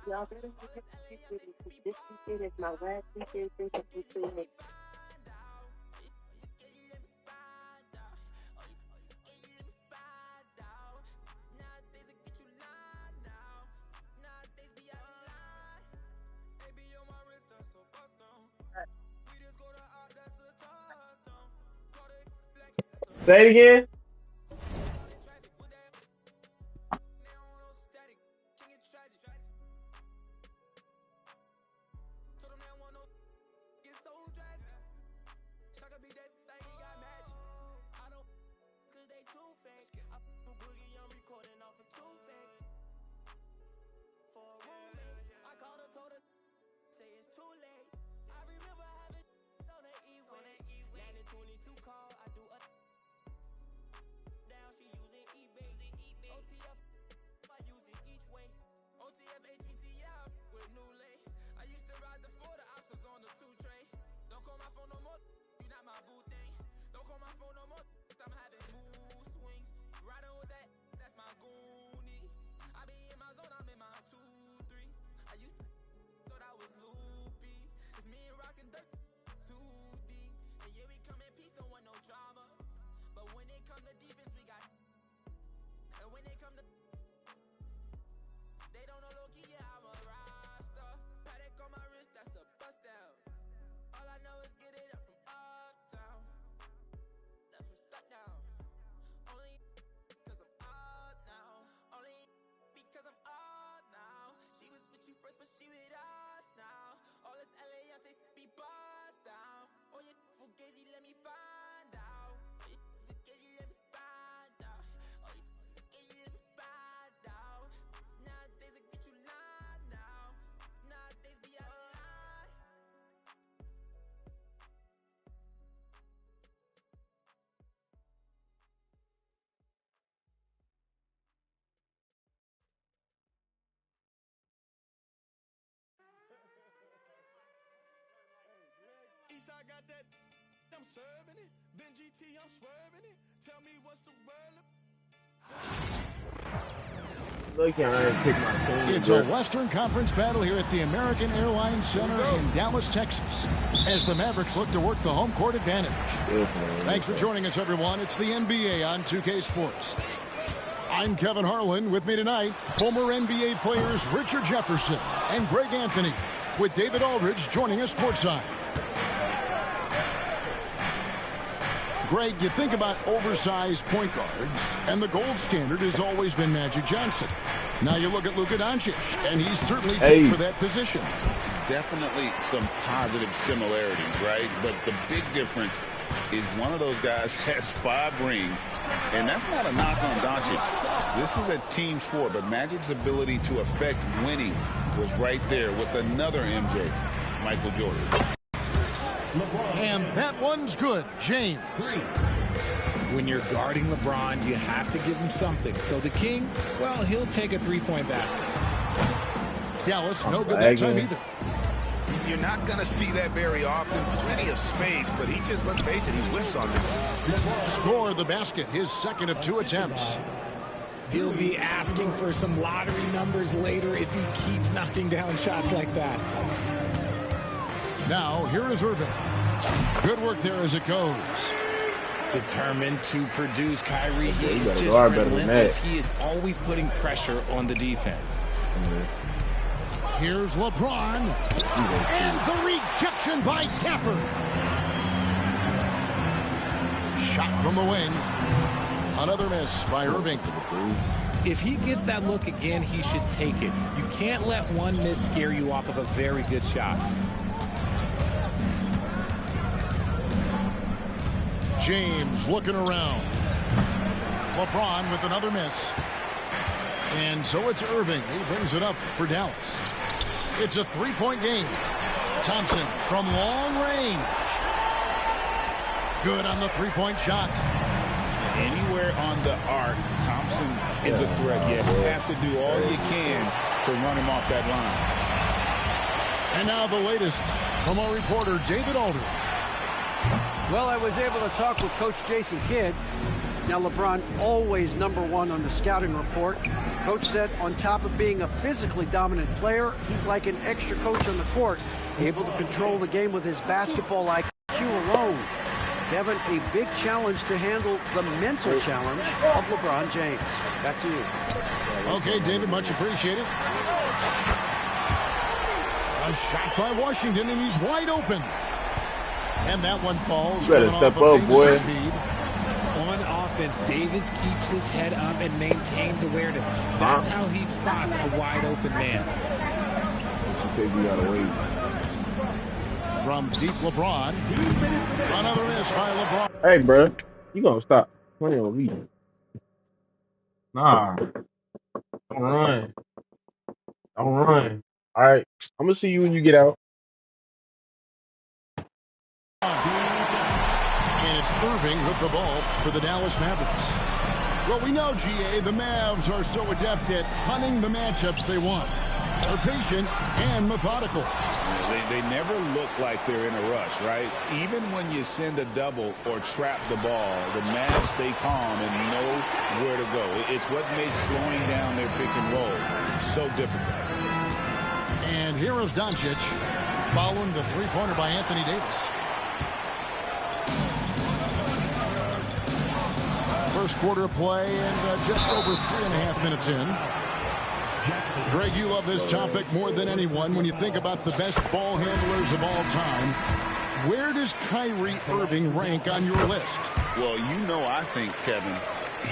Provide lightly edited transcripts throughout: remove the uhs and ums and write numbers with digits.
Y'all better look at this weekend. This weekend is my last weekend since I'm doing it. Say it again. I got that, I'm serving it. Ben GT, I'm swerving it. Tell me what's the word. Look, I ain't pick my team. It's a Western Conference battle here at the American Airlines Center in Dallas, Texas, as the Mavericks look to work the home court advantage. Thanks for joining us, everyone. It's the NBA on 2K Sports. I'm Kevin Harlan. With me tonight, former NBA players Richard Jefferson and Greg Anthony, with David Aldridge joining us courtside. Greg, you think about oversized point guards, and the gold standard has always been Magic Johnson. Now you look at Luka Doncic, and he's certainly taped for that position. Definitely some positive similarities, right? But the big difference is one of those guys has 5 rings, and that's not a knock on Doncic. This is a team sport, but Magic's ability to affect winning was right there with another MJ, Michael Jordan. And that one's good, James. When you're guarding LeBron, you have to give him something. So the King, well, he'll take a three-point basket. Dallas, no good that time either. You're not going to see that very often. Plenty of space, but he just, let's face it, he whiffs on it. Score the basket, his second of 2 attempts. He'll be asking for some lottery numbers later if he keeps knocking down shots like that. Now, here is Irving. Good work there as it goes. Determined to produce Kyrie. He is just relentless. He is always putting pressure on the defense. Here's LeBron. And the rejection by Gafford. Shot from the wing. Another miss by Irving. If he gets that look again, he should take it. You can't let one miss scare you off of a very good shot. James looking around. LeBron with another miss. And so it's Irving. He brings it up for Dallas. It's a 3-point game. Thompson from long range. Good on the 3-point shot. Anywhere on the arc, Thompson is a threat. You have to do all you can to run him off that line. And now the latest from our reporter, David Alder. Well, I was able to talk with Coach Jason Kidd. Now, LeBron always #1 on the scouting report. Coach said on top of being a physically dominant player, he's like an extra coach on the court, able to control the game with his basketball IQ alone. Kevin, a big challenge to handle the mental challenge of LeBron James. Back to you. Okay, David, much appreciated. A shot by Washington, and he's wide open. And that one falls. You better step up, boy. Speed. On offense, Davis keeps his head up and maintains awareness. That's how he spots a wide open man. Okay, we gotta wait. From deep LeBron. Another miss by LeBron. Hey, bro, you gonna stop playing with me? Nah, don't run. Don't run. All right, I'm gonna see you when you get out. And it's Irving with the ball for the Dallas Mavericks. Well, we know, GA, the Mavs are so adept at hunting the matchups they want. They're patient and methodical. They never look like they're in a rush, right? Even when you send a double or trap the ball, the Mavs stay calm and know where to go. It's what makes slowing down their pick and roll so difficult. And here is Doncic following the three-pointer by Anthony Davis. First quarter of play and just over 3.5 minutes in. Greg, you love this topic more than anyone when you think about the best ball handlers of all time. Where does Kyrie Irving rank on your list? Well, you know, I think, Kevin,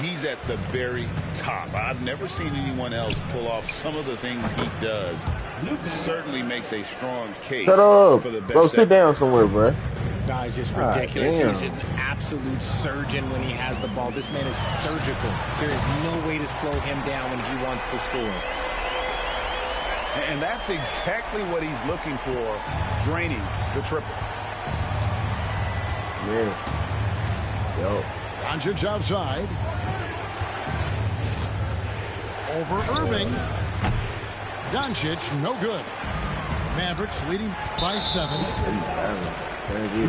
he's at the very top. I've never seen anyone else pull off some of the things he does. Certainly makes a strong case for the best. Bro, sit down somewhere, bro. Nah, it's just ridiculous. Damn. He's just an absolute surgeon when he has the ball. This man is surgical. There is no way to slow him down when he wants to score. And that's exactly what he's looking for, draining the triple. Man. Yo. Doncic outside. Over Irving. Doncic, no good. Mavericks leading by 7.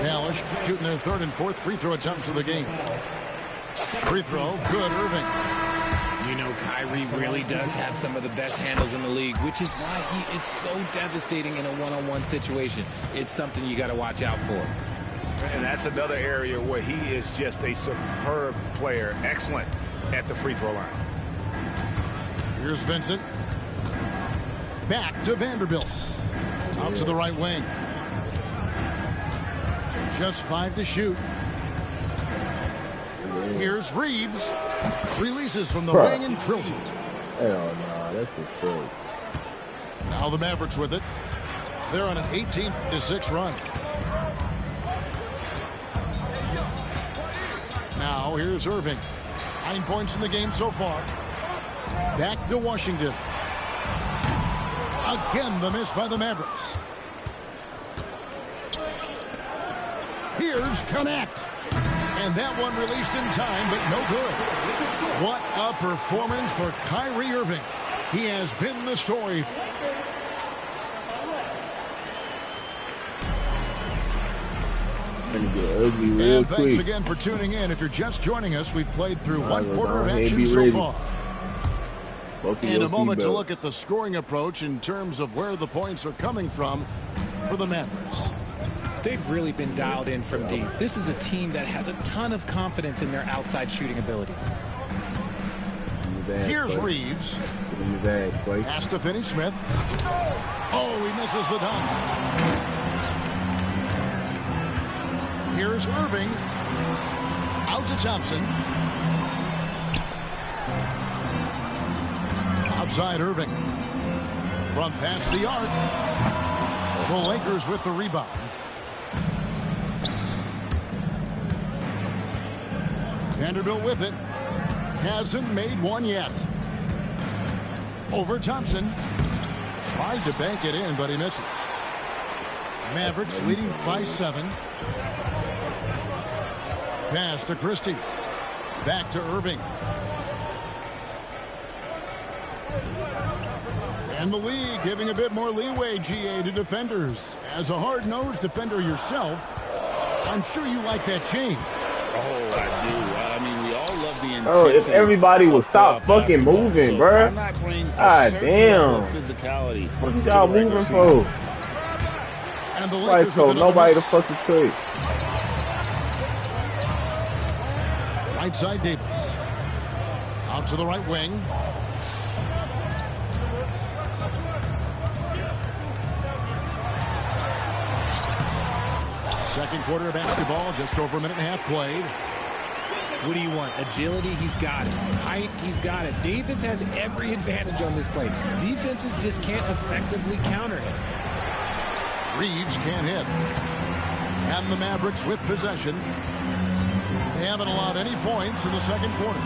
Dallas shooting their third and fourth free throw attempts of the game. Free throw, good, Irving. You know, Kyrie really does have some of the best handles in the league, which is why he is so devastating in a one-on-one situation. It's something you got to watch out for. And that's another area where he is just a superb player. Excellent at the free throw line. Here's Vincent. Back to Vanderbilt. Out to the right wing. Just 5 to shoot. Here's Reeves. Releases from the wing and drills it. Hell no, that's just good. Now the Mavericks with it. They're on an 18-6 run. Now here's Irving. 9 points in the game so far. Back to Washington. Again, the miss by the Mavericks. Here's Connect. And that one released in time, but no good. What a performance for Kyrie Irving. He has been the story. Gonna get ugly real And thanks quick. again for tuning in. If you're just joining us, we've played through one quarter of Hey, action be so ready. far. Buckle In your a moment to seatbelt. look at the scoring approach in terms of where the points are coming from for the Mavericks. They've really been dialed in from deep. This is a team that has a ton of confidence in their outside shooting ability. Here's Reeves. Pass to Finney-Smith. Oh, he misses the dunk. Here's Irving. Out to Thompson. Outside Irving. From past the arc. The Lakers with the rebound. Vanderbilt with it. Hasn't made one yet. Over Thompson. Tried to bank it in, but he misses. Mavericks leading by 7. Pass to Christie. Back to Irving. And the league giving a bit more leeway, GA, to defenders. As a hard-nosed defender yourself, I'm sure you like that change. Oh, I do. I mean, we all love the intensity. Oh, if everybody would stop fucking moving, so bro. why not bring a God certain damn. level of physicality? What is y'all moving for? And the Nobody Lakers told nobody to fucking quit. Right side Davis. Out to the right wing. Second quarter of basketball, just over a minute and a half played. What do you want? Agility, he's got it. Height, he's got it. Davis has every advantage on this play. Defenses just can't effectively counter him. Reeves can't hit. And the Mavericks with possession. They haven't allowed any points in the second quarter.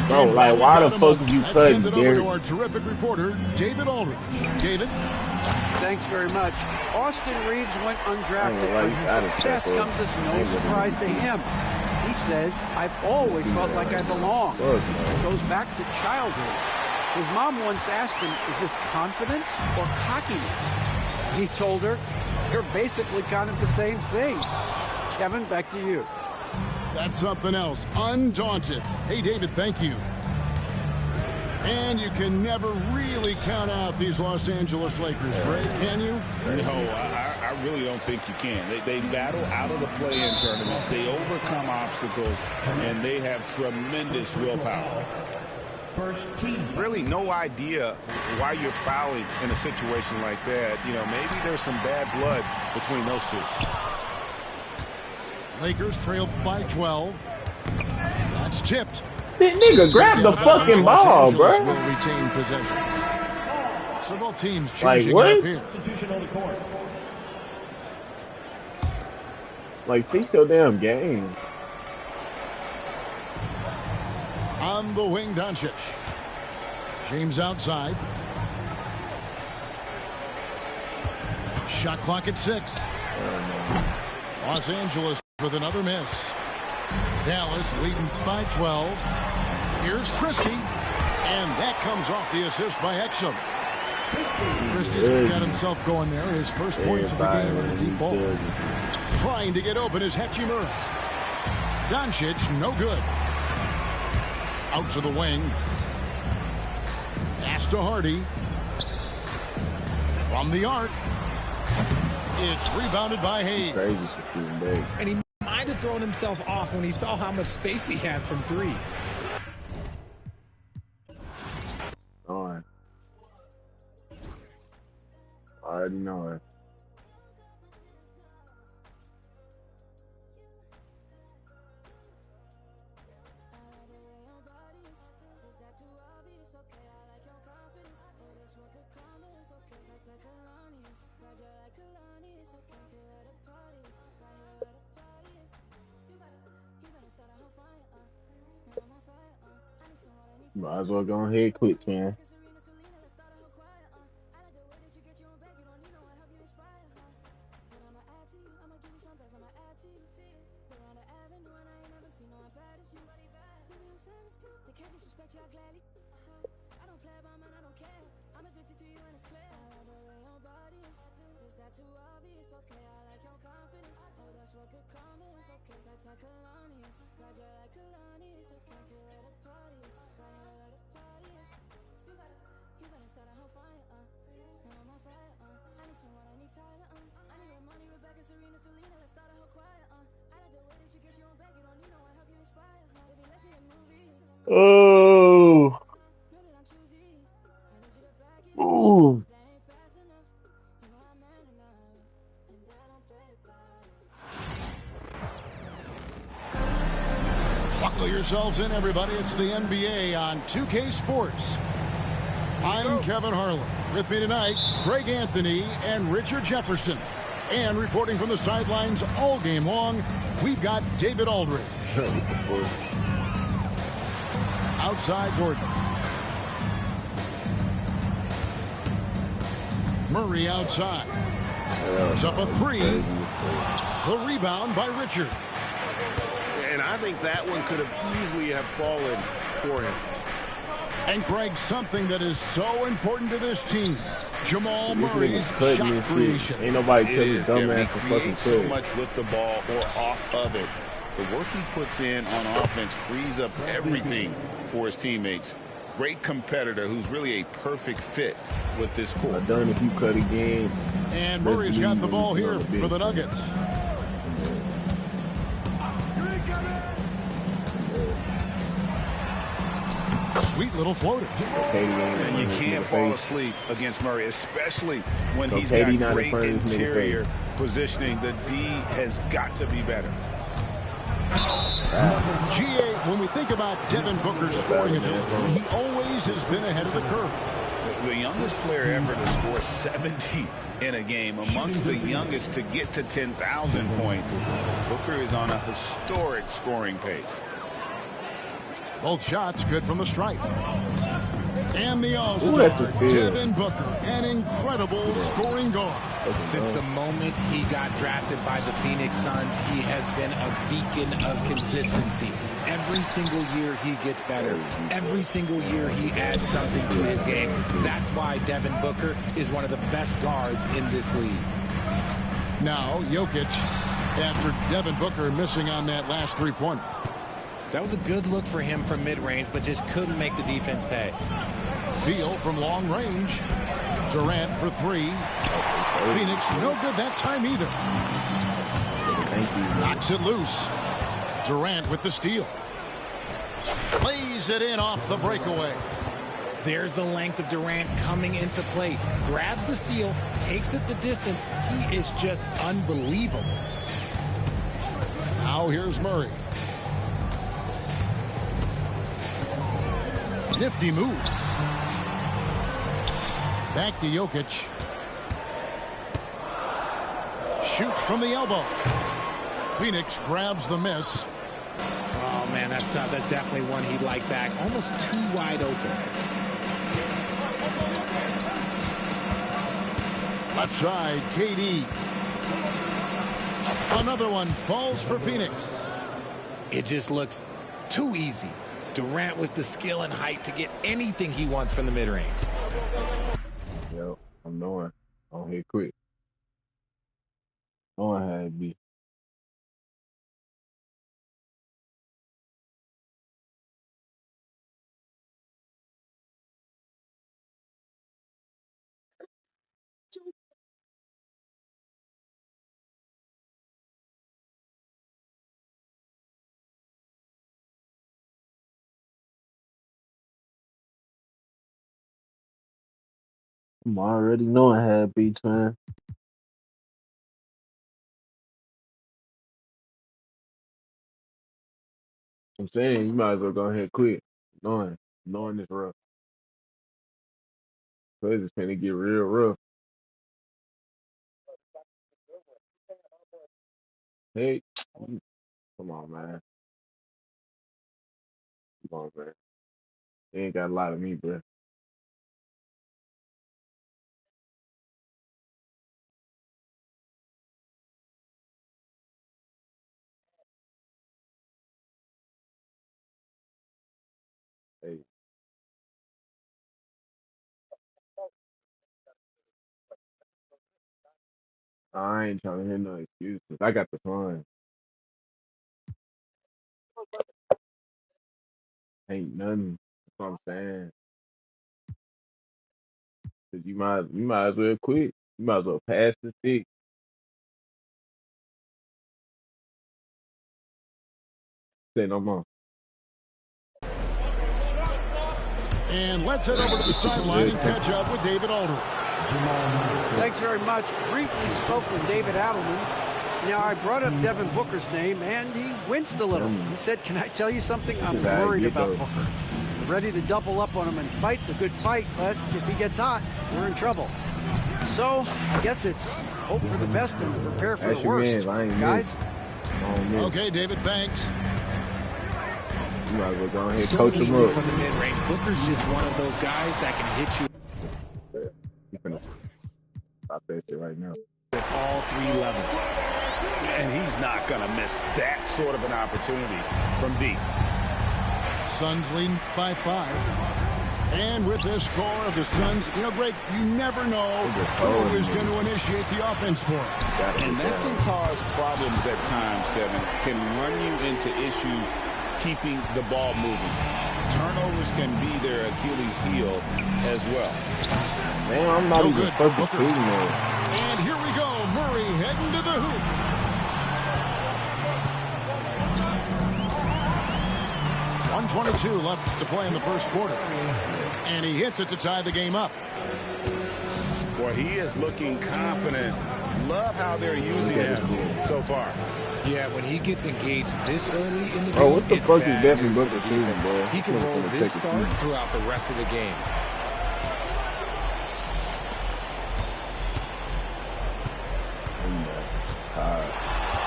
Bro, like, why the fuck did you cut, Send it over Derek? to our terrific reporter, David Aldridge. David? Thanks very much. Austin Reeves went undrafted, but his success comes as no surprise to him. He says, I've always felt like I belong. It goes back to childhood. His mom once asked him, is this confidence or cockiness? He told her, you're basically kind of the same thing. Kevin, back to you. That's something else. Undaunted. Hey, David, thank you. And you can never really count out these Los Angeles Lakers, Greg, can you? No, I really don't think you can. They battle out of the play-in tournament. They overcome obstacles, and they have tremendous willpower. Really no idea why you're fouling in a situation like that. You know, maybe there's some bad blood between those two. Lakers trail by 12. That's tipped. That nigga, grab the fucking ball, bro. Will retain possession. So both teams Like, changing what? up here. Like, fix your damn game. On the wing, Doncic. James outside. Shot clock at 6. Los Angeles with another miss. Dallas leading by 12. Here's Christie. And that comes off the assist by Exum. Christie's got himself going there. His first points of the game with a deep ball. Trying to get open is Hachimura. Doncic, no good. Out to the wing. Pass to Hardy. From the arc. It's rebounded by Hayes. Crazy for shooting big. And he might have thrown himself off when he saw how much space he had from 3. On. I already know it. Might as well go ahead quick, man. Oh. Ooh. Buckle yourselves in, everybody. It's the NBA on 2K Sports. I'm Kevin Harlan. With me tonight, Craig Anthony and Richard Jefferson. And reporting from the sidelines all game long, we've got David Aldridge. Outside Gordon. Murray outside. It's up a 3. The rebound by Richard. And I think that one could have easily have fallen for him. And Greg, something that is so important to this team, Jamal Murray's shot creation. Ain't nobody tell me dumbass He to fucking creates so cut. much with the ball or off of it. The work he puts in on offense frees up everything for his teammates. Great competitor who's really a perfect fit with this court. I'm done if you cut again. And Murray's got the ball here for the Nuggets. Sweet little floater. And you can't fall asleep against Murray, especially when he's got great interior positioning. The D has got to be better. GA, when we think about Devin Booker's scoring ability, he always has been ahead of the curve. The youngest player ever to score 70 in a game, amongst the youngest to get to 10,000 points. Booker is on a historic scoring pace. Both shots good from the stripe. And the all-star, Devin Booker, an incredible scoring guard. Since the moment he got drafted by the Phoenix Suns, he has been a beacon of consistency. Every single year he gets better. Every single year he adds something to his game. That's why Devin Booker is one of the best guards in this league. Now, Jokic, after Devin Booker missing on that last three-pointer. That was a good look for him from mid-range, but just couldn't make the defense pay. Beal from long range. Durant for three. Phoenix no good that time either. Knocks it loose. Durant with the steal. Plays it in off the breakaway. There's the length of Durant coming into play. Grabs the steal, takes it the distance. He is just unbelievable. Now here's Murray. Nifty move. Back to Jokic. Shoots from the elbow. Phoenix grabs the miss. Oh, man, that's definitely one he'd like back. Almost too wide open. Left side, KD. Another one falls for Phoenix. It just looks too easy. Durant with the skill and height to get anything he wants from the mid-range. Yo, I'm knowing. I'm here quick. Knowing how it be. I'm already knowing how it be, twin. I'm saying you might as well go ahead quick. Knowing it's rough. Cause it's gonna get real rough. Hey, come on, man. Come on, man. They ain't got a lot of me, bro. Hey, I ain't trying to hear no excuses. I got the fun. Ain't nothing. That's what I'm saying. Cause you might as well quit. You might as well pass the stick. Say no more. And let's head over to the sideline and catch up with David Aldridge. Thanks very much. Briefly spoke with David Adelman. Now, I brought up Devin Booker's name, and he winced a little. He said, can I tell you something? I'm worried about Booker. Ready to double up on him and fight the good fight, but if he gets hot, we're in trouble. So, I guess it's hope for the best and prepare for the worst. Guys? Okay, David, thanks. You might as well go ahead and coach him up. From the mid-range. Booker's just one of those guys that can hit you. You're gonna stop that shit right now. At all three levels. And he's not going to miss that sort of an opportunity from deep. Suns lead by 5. And with this score of the Suns, you know, Greg, you never know who is going to initiate the offense for them. And that can cause problems at times, Kevin. Can run you into issues keeping the ball moving. Turnovers can be their Achilles heel as well. Man, I'm not even perfect team, man. And here we go. Murray heading to the hoop. .122 left to play in the first quarter. And he hits it to tie the game up. Boy, he is looking confident. Love how they're using him so far. Yeah, when he gets engaged this early in the game, bro, what the fuck is Devin news for Booker the doing, defense. bro? He can roll this start throughout the rest of the game.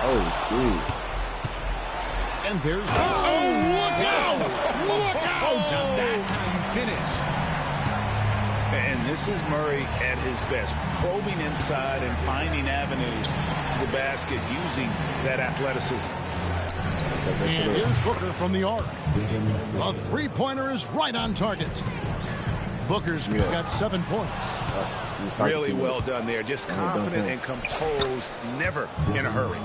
Oh, shoot. And there's look out! Look out! That's how you finish. And this is Murray at his best, probing inside and finding avenues to the basket using that athleticism. And here's Booker from the arc. A three-pointer is right on target. Booker's got 7 points. Really well done there. Just confident and composed, never in a hurry.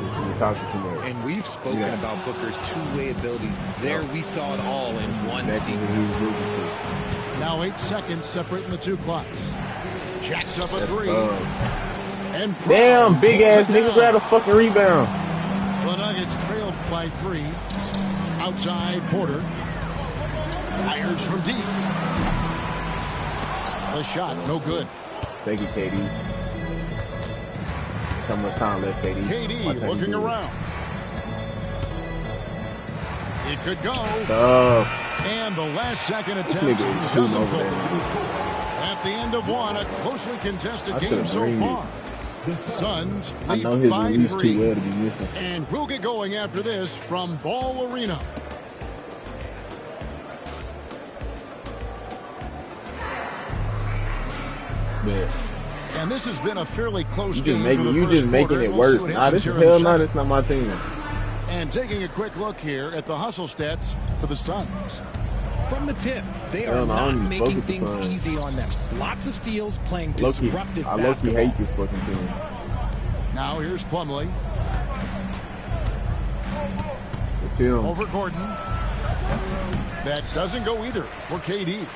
And we've spoken about Booker's two-way abilities. There we saw it all in one sequence. Now 8 seconds separating the two clocks. Jacks up a three. And damn, big ass nigga grab a fucking rebound. The Nuggets trailed by 3. Outside Porter. Fires from deep. The shot, no good. Thank you, KD. How much time left, KD? KD looking around. It could go. And the last second attempt doesn't fall. At the end of one, a closely contested game so far. The Suns lead by 3. And we'll get going after this from Ball Arena. Yeah. And this has been a fairly close game. You just making it worse. Nah, this is hell no, that's not my team. And taking a quick look here at the hustle stats for the Suns. From the tip, they are not making things easy on them. Lots of steals, playing disruptive basketball. I hate this fucking team. Now here's Plumlee. Over Gordon. That doesn't go either for KD.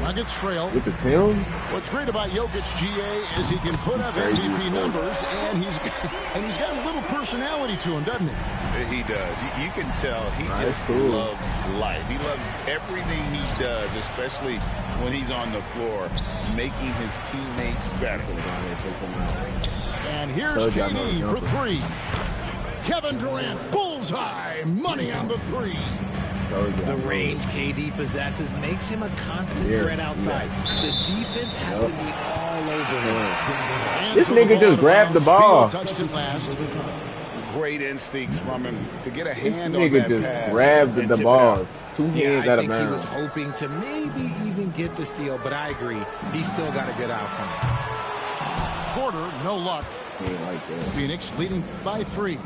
Nuggets trail. With the Tim? What's great about Jokic, GA, is he can put up MVP numbers, and he's got a little personality to him, doesn't he? He does. You can tell he just loves life. He loves everything he does, especially when he's on the floor, making his teammates better. And here's KD for 3. Kevin Durant, bullseye, money on the 3. The range KD possesses makes him a constant threat outside. The defense has to be all over him. This nigga just grabbed the ball. Great instincts from him to get a hand on that pass. This nigga just grabbed the ball. 2 hands out of bounds. I think he was hoping to maybe even get the steal, but I agree. He still got a good outcome. Porter, no luck. Phoenix leading by 3.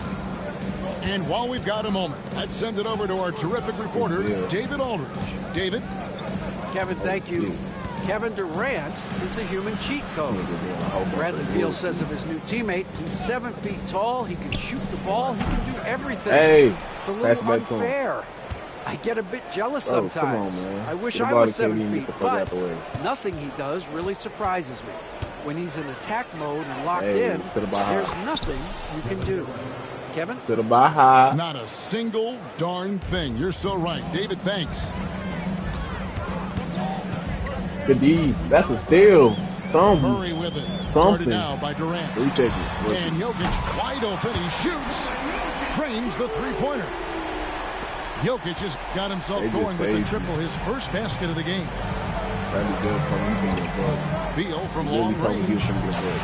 And while we've got a moment, let's send it over to our terrific reporter, David Aldridge. David? Kevin, thank you. Kevin Durant is the human cheat code. Bradley Beal says of his new teammate, he's 7 feet tall, he can shoot the ball, he can do everything. It's a little unfair. I get a bit jealous sometimes. I wish I was 7 feet, but nothing he does really surprises me. When he's in attack mode and locked in, there's nothing you can do. Kevin? Not a single darn thing. You're so right. David, thanks. Good D. That's a steal. Murray with it. Guarded now by Durant. 3 seconds. And Jokic wide open. He shoots. Drains the three-pointer. Jokic has got himself going with the triple. His first basket of the game. Beal from long range.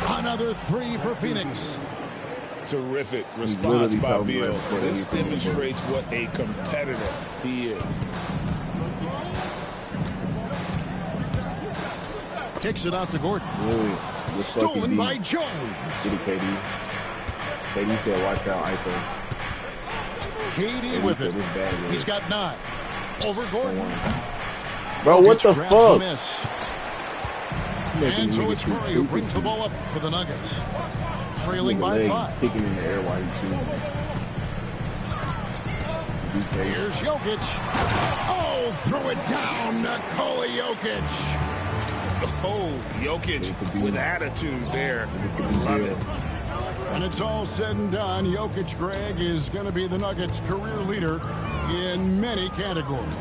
Another 3 for Phoenix. Terrific response by Beal. This demonstrates what a competitor he is. Kicks it out to Gordon. Stolen by Jones. Get it, KD. KD said, watch out, ISO. KD with it. He's got 9. Over Gordon. Bro, what the grabs the fuck? miss. And so it's Murray who brings the ball up for the Nuggets. Trailing by 5. Kicking in the air while he's shooting. Here's Jokic. Oh, throw it down, Nikola Jokic. Oh, Jokic with attitude there. Love it. When it's all said and done, Jokic, Greg, is going to be the Nuggets' career leader in many categories.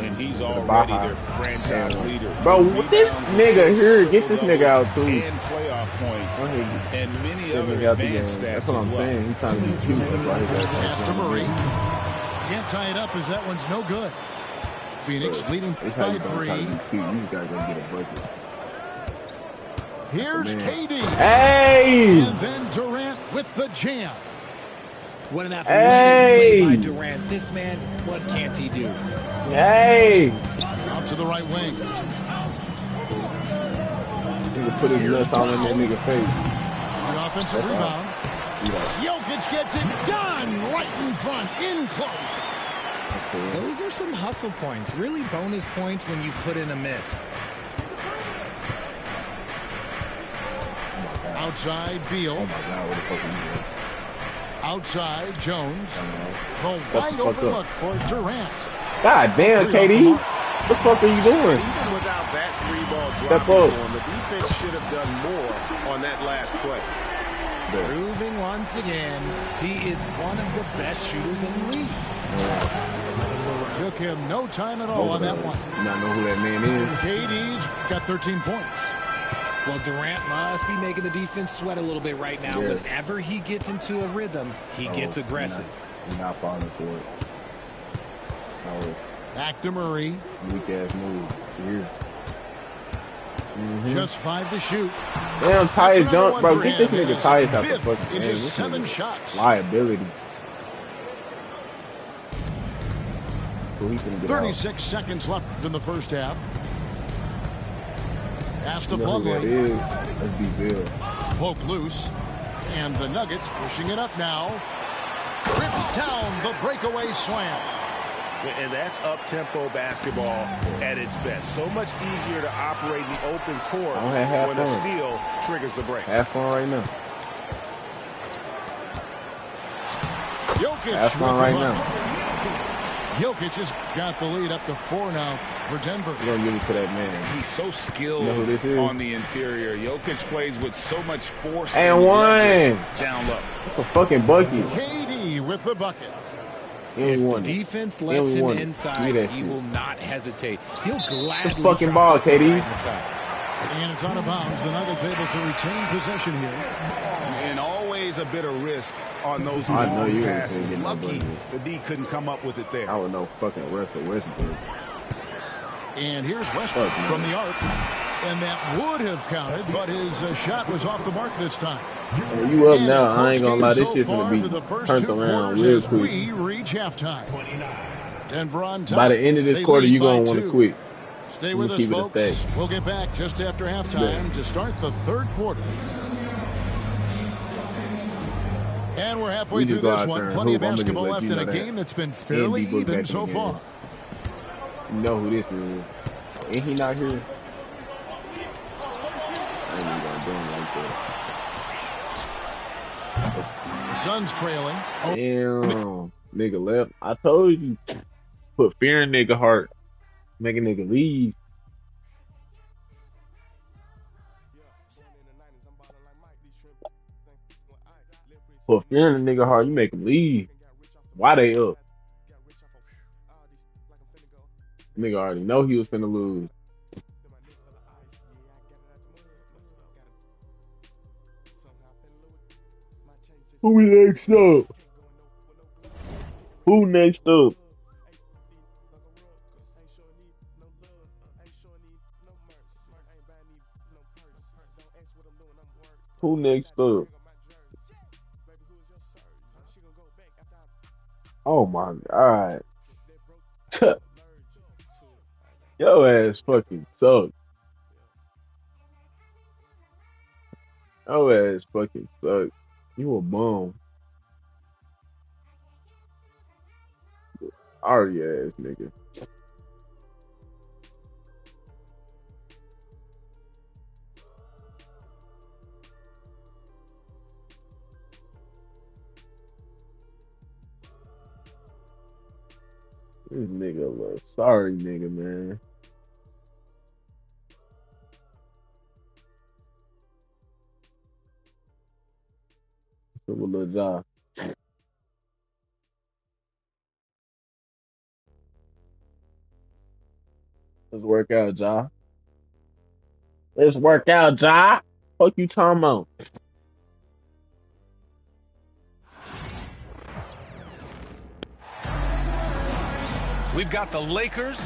And he's already their franchise leader. Bro, this nigga here, get this nigga out too. And playoff points. And many other advanced stats. That's what I'm saying. He's trying to be cute. That's why he's Pass to Murray. Can't tie it up as that one's no good. Phoenix leading by 3. You gotta go get a bucket. Here's KD. Hey! And then Durant with the jam. What an athletic play by Durant. This man, what can't he do? Hey! Out to the right wing. He can put his nuts all in that nigga face. The offensive rebound. Jokic gets it done right in front, in close. Those are some hustle points, really bonus points when you put in a miss. Outside, Beal. Oh my God, what the fuck are you doing? Outside, Jones. The wide open look for Durant. God damn, KD. What the fuck are you doing? Even without that 3-ball Step drop up. on, the defense should have done more on that last play. Proving once again, he is one of the best shooters in the league. Took him no time at all on that one. You not know who that man is. KD's got 13 points. Well, Durant must be making the defense sweat a little bit right now. Yeah. Whenever he gets into a rhythm, he gets aggressive. He's not falling for it. Oh, Back to Murray. weak ass move. Here. Just 5 to shoot. Damn, Tyus That's jump, bro. another Get this one for nigga him. Tyus out the Fifth fucking in game. just This 7 nigga shots. liability. So he can get 36 seconds left in the first half. Pass to out. You know who that Plumlee. is? Let's be Bill. Poke loose. And the Nuggets pushing it up now. Rips down the breakaway slam. And that's up-tempo basketball at its best. So much easier to operate in the open court when a steal triggers the break. Have fun right now. Jokic. Have fun right now. Jokic has got the lead up to 4 now for Denver. You're going to give it to that man. He's so skilled You know who this is? on the interior. Jokic plays with so much force And one. down low. That's a fucking bucket. KD with the bucket. If the defense lets him inside, he will not hesitate. He'll gladly the fucking ball, KD. And it's out of bounds. The Nuggets able to retain possession here. And always a bit of risk on those I know long you passes. ain't Lucky the D couldn't come up with it there. I would know fucking Russell Westbrook. And here's Westbrook from the arc. And that would have counted, but his shot was off the mark this time. When you up And now, a I close ain't gonna game lie, this so shit's far gonna be through the first turned 2 around quarters real as quick. we reach halftime. Denver on top. By the end of this They quarter, lead you gonna by want to 2. quit. Stay You with us, keep it a folks. stack. We'll get back just after halftime to start the third quarter. And we're halfway We through just go this out there one. and Plenty of hoop. I'ma just basketball let left you in a know that. game that's been fairly And D-Book even back so in the far. game. You know who this is. Ain't he not here? I ain't even gonna do him like that. The Suns trailing. Damn. Nigga left. I told you. Put fear in nigga heart. Make a nigga leave. Put fear in the nigga heart. You make him leave. Why they up? Nigga already know he was finna lose. Who next up? Who next up? Who next up? Oh my God. Yo ass fucking suck. Yo ass fucking suck. You a bum. Sorry ass nigga. This nigga a little sorry nigga, man. So with Lil Ja. Let's work out, Ja. Let's work out, Ja. Fuck you talking about? We've got the Lakers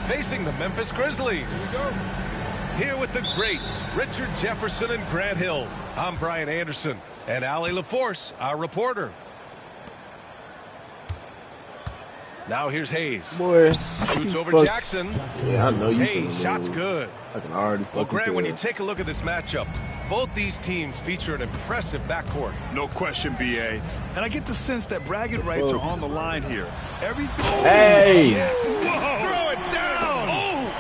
facing the Memphis Grizzlies. Here with the greats, Richard Jefferson and Grant Hill. I'm Brian Anderson, and Allie LaForce, our reporter. Now here's Hayes. Boy, Shoots over Jackson. Yeah, I know you. Hayes, shot's good. I can already. Well, Grant, when you take a look at this matchup, both these teams feature an impressive backcourt. No question, BA. And I get the sense that bragging rights are on the line here. Everything. Hey! Yes. Throw it down! Oh!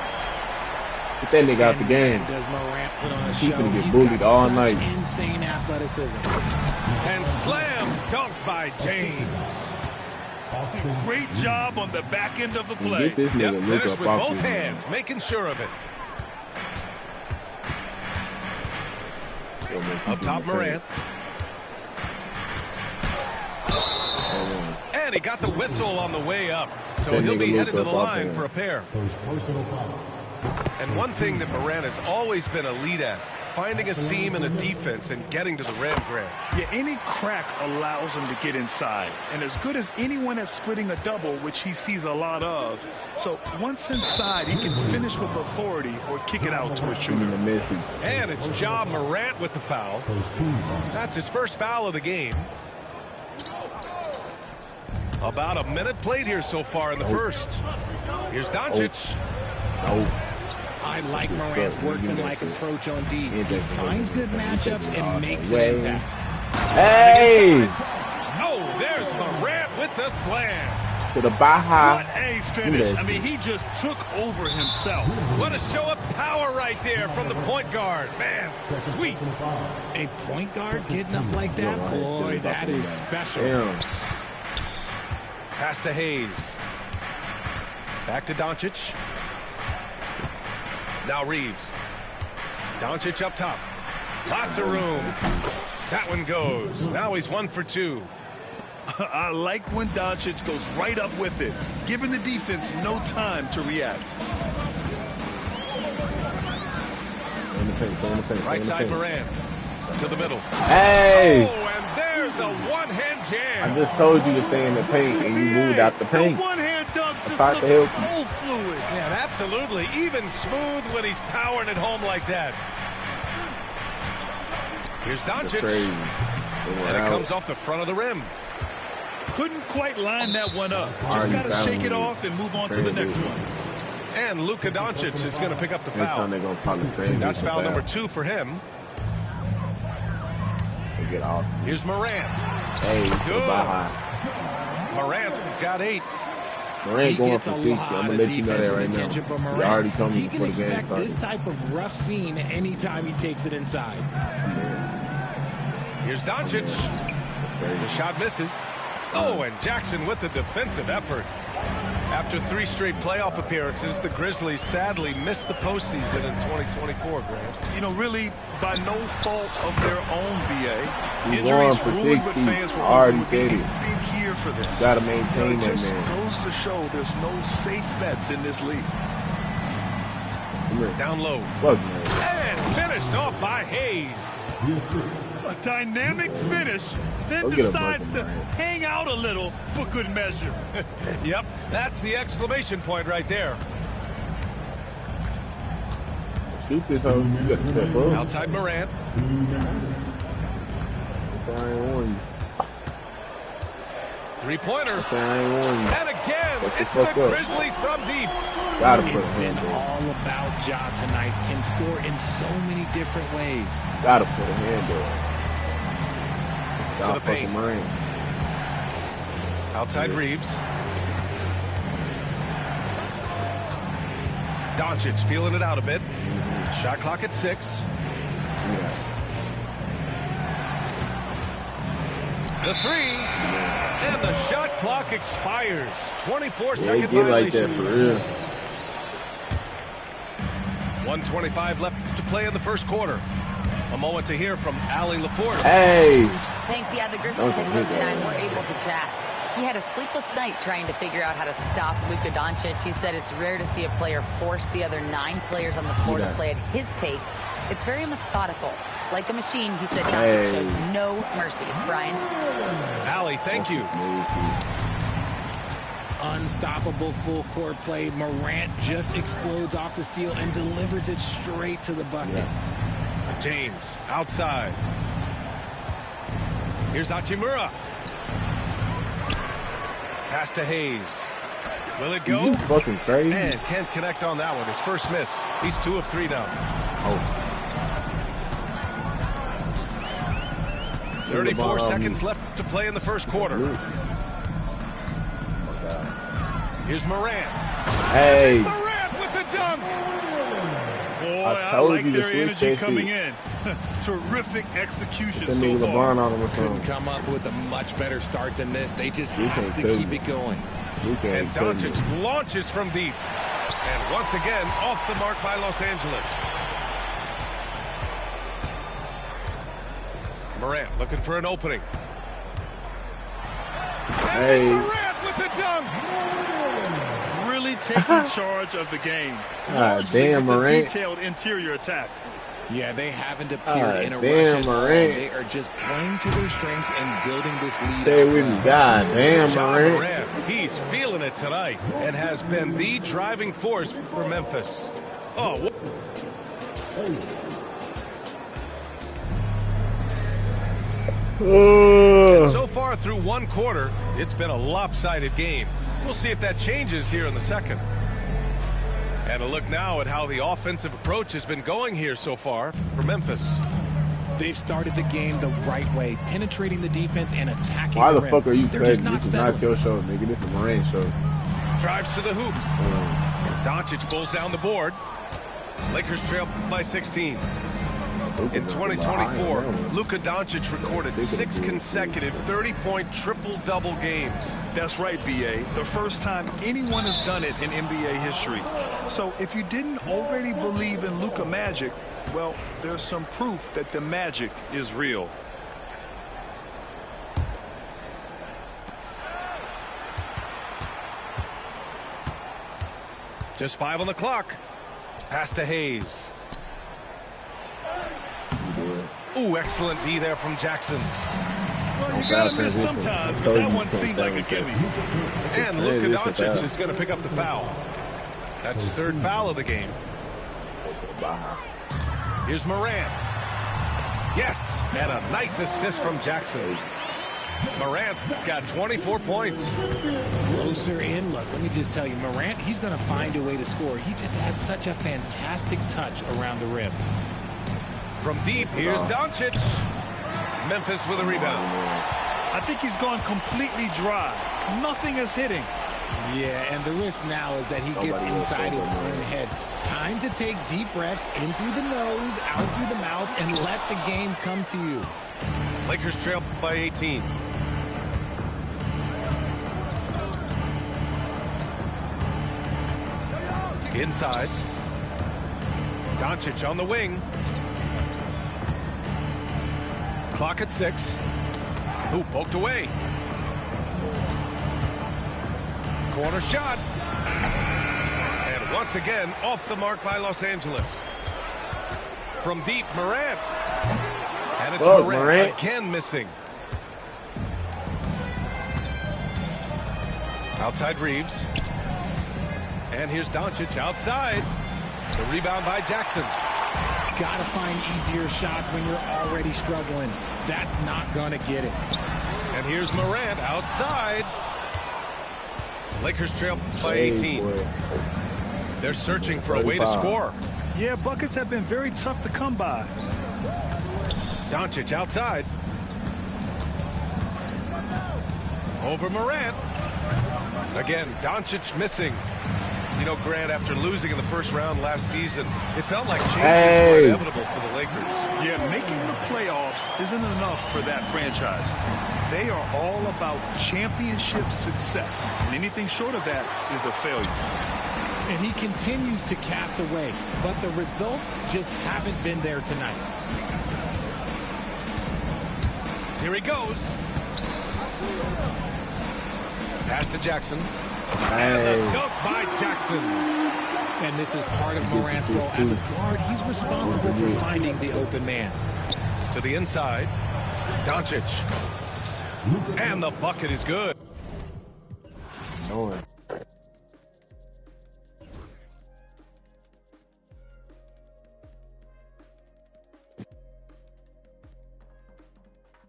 Get that nigga out the game. Does Morant put on a He's show? gonna get He's bullied got all such night. Insane athleticism. And slam dunk by James. Great job on the back end of the play. Get this nigga Luka Finished up with off both him. hands, making sure of it. Up top, Morant. And he got the whistle on the way up. So That he'll nigga be headed to Luka the up off line him. for a pair. And one thing that Morant has always been elite at, finding a seam in a defense and getting to the rim, Grant. Yeah, any crack allows him to get inside. And as good as anyone at splitting a double, which he sees a lot of. So once inside, he can finish with authority or kick it out to a shooter. And it's Ja Morant with the foul. That's his first foul of the game. About a minute played here so far in the first. Here's Doncic. I like Morant's workmanlike approach on D. He finds good matchups and makes an impact. Hey! Oh, there's Morant with the slam. To the Baja. What a finish. I mean, he just took over himself. What a show of power right there from the point guard. Man, sweet. A point guard getting up like that? Boy, that is special. Damn. Pass to Hayes. Back to Doncic. Now Reeves. Doncic up top. Lots of room. That one goes. Now he's 1 for 2. I like when Doncic goes right up with it, giving the defense no time to react. Right side Morant. To the middle. Hey! Oh, and there's a one-hand jam. I just told you to stay in the paint and you moved out the paint. The one-hand dunk just Tried to looks help so fluid. Yeah, absolutely. Even smooth when he's powering it home like that. Here's Doncic. And it comes off the front of the rim. Couldn't quite line that one up. Just got to shake it off and move on to the next one. And Luka Doncic is going to pick up the foul. That's foul number 2 for him. Get off. Here's Morant. Hey, good. Morant's got 8. Morant going for 60. I'm going to let you know that right now. You already told me he can before the game expect started. this type of rough scene anytime he takes it inside. Here's Doncic. The shot misses. Oh, and Jackson with the defensive effort. After 3 straight playoff appearances, the Grizzlies sadly missed the postseason in 2024, Grant. You know, really, by no fault of their own, BA. He's Injuries for ruined 60. what fans were Already hoping would be a said it. big year for them. You got to maintain It that, just man. goes to show there's no safe bets in this league. Down low. Fuck, man. And finished off by Hayes. A dynamic finish, then Go get a decides bucket, to man. hang out a little for good measure. Yep, that's the exclamation point right there. Shoot this hoe. You got to step up. Outside Morant. I ain't warn you. Three-pointer. I ain't warn you. And again, Shut the it's the fuck up. Grizzlies from deep. Gotta put It's a been hand all about Ja tonight. Can score in so many different ways. there. Gotta put a hand there. To the paint. Marine. Outside Reeves. Doncic feeling it out a bit. Shot clock at 6. The three. And the shot clock expires. 24-second get like violation. that for real. 1:25 left to play in the first quarter. A moment to hear from Allie LaForce. Hey. Thanks. Yeah, the Grizzlies head coach and I were able to chat. He had a sleepless night trying to figure out how to stop Luka Doncic. He said it's rare to see a player force the other 9 players on the floor to play at his pace. It's very methodical. Like a machine, he said Doncic shows no mercy. Brian? Allie, thank you. Unstoppable full court play. Morant just explodes off the steal and delivers it straight to the bucket. James outside. Here's Hachimura. Pass to Hayes. Will it go? You fucking crazy. And can't connect on that one. His first miss. He's 2 of 3 now. 34 seconds left to play in the first quarter. Here's Morant. Hey. Morant with the dunk. Boy, I like like their energy coming in. Terrific execution so far. Couldn't come up with a much better start than this. They just have to keep it going. And Doncic launches from deep. And once again, off the mark by Los Angeles. Morant looking for an opening. Hey. Morant with the dunk. Really taking charge of the game. Damn, Morant. Detailed interior attack. Yeah, they haven't appeared in a rush at all. They are just playing to their strengths and building this lead. Stay with me. God damn, Morant. He's feeling it tonight and has been the driving force for Memphis. Oh, and so far through one quarter, it's been a lopsided game. We'll see if that changes here in the second. And a look now at how the offensive approach has been going here so far for Memphis. They've started the game the right way, penetrating the defense and attacking Why the the rim. fuck are you They're crazy? just not This is not your show, nigga. This is Morant show. Drives to the hoop. Doncic pulls down the board. Lakers trail by 16. In 2024, Luka Doncic recorded 6 consecutive 30-point triple-double games. That's right, B.A. The first time anyone has done it in NBA history. So if you didn't already believe in Luka magic, well, there's some proof that the magic is real. Just 5 on the clock. Pass to Hayes. Ooh, excellent D there from Jackson. Well, you gotta miss sometimes, but that one seemed like a gimme. And Luka Doncic is going to pick up the foul. That's his 3rd foul of the game. Here's Morant. Yes, and a nice assist from Jackson. Morant's got 24 points. Closer in. Look, let me just tell you, Morant, he's going to find a way to score. He just has such a fantastic touch around the rim. From deep, here's Doncic. Memphis with a rebound. I think he's gone completely dry. Nothing is hitting. Yeah, and the risk now is that he gets inside his own head. Time to take deep breaths in through the nose, out through the mouth, and let the game come to you. Lakers trail by 18. Inside. Doncic on the wing. Clock at 6. Ooh, poked away. Corner shot. And once again, off the mark by Los Angeles. From deep, Morant. And it's Morant again missing. Outside Reeves. And here's Doncic outside. The rebound by Jackson. Gotta find easier shots when you're already struggling. That's not gonna get it. And here's Morant outside. Lakers trail by 18. They're searching for a way to score. Yeah, buckets have been very tough to come by. Doncic outside. Over Morant. Again, Doncic missing. You know, Grant, after losing in the first round last season, it felt like changes were inevitable for the Lakers. Yeah, making the playoffs is isn't enough for that franchise. They are all about championship success. And anything short of that is a failure. And he continues to cast away, but the results just haven't been there tonight. Here he goes. Pass to Jackson. And the dunk by Jackson. And this is part of Morant's role. As a guard, he's responsible for finding the open man. To the inside. Doncic. And the bucket is good. Knowing.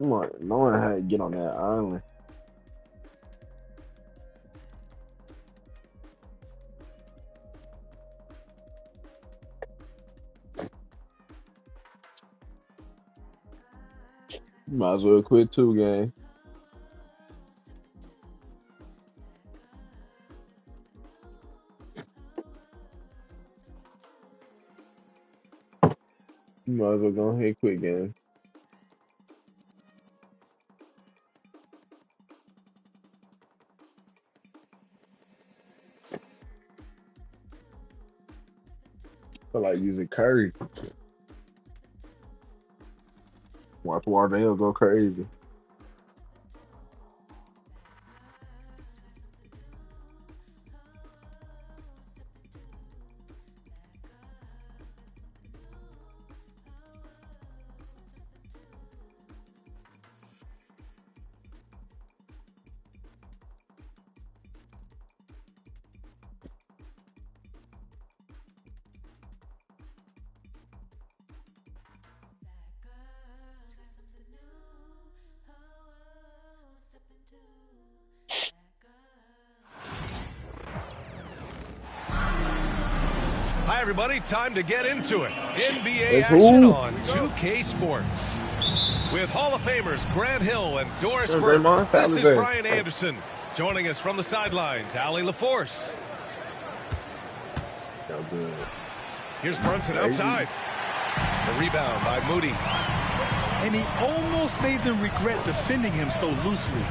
Knowing how to get on that island. Might as well quit 2 game. Might as well go ahead and quit game. I like using Curry. Watch Wardell go crazy. Hi, everybody. Time to get into it. NBA action on 2K Sports. With Hall of Famers Grant Hill and Doris Burke, this is Brian Anderson. Joining us from the sidelines, Allie LaForce. Here's Brunson outside. The rebound by Moody. And he almost made them regret defending him so loosely.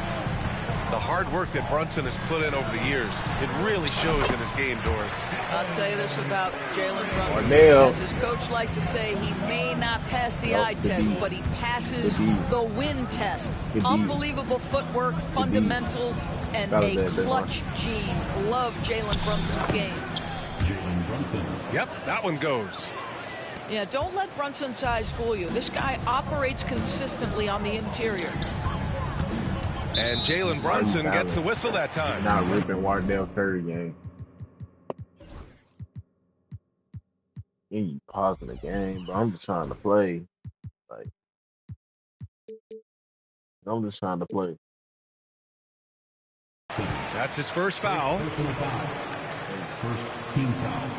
The hard work that Brunson has put in over the years, it really shows in his game, Doris. I'll tell you this about Jalen Brunson. As his coach likes to say, he may not pass the eye test, but he passes the win test. Unbelievable footwork, fundamentals, and a clutch gene. Love Jalen Brunson's game. Jalen Brunson. Yep, that one goes. Yeah, don't let Brunson's size fool you. This guy operates consistently on the interior. And Jalen Brunson gets the whistle that time. Not ripping Wardell Curry game. You pausing the game, but I'm just trying to play. Like, I'm just trying to play. That's his first foul. First team foul.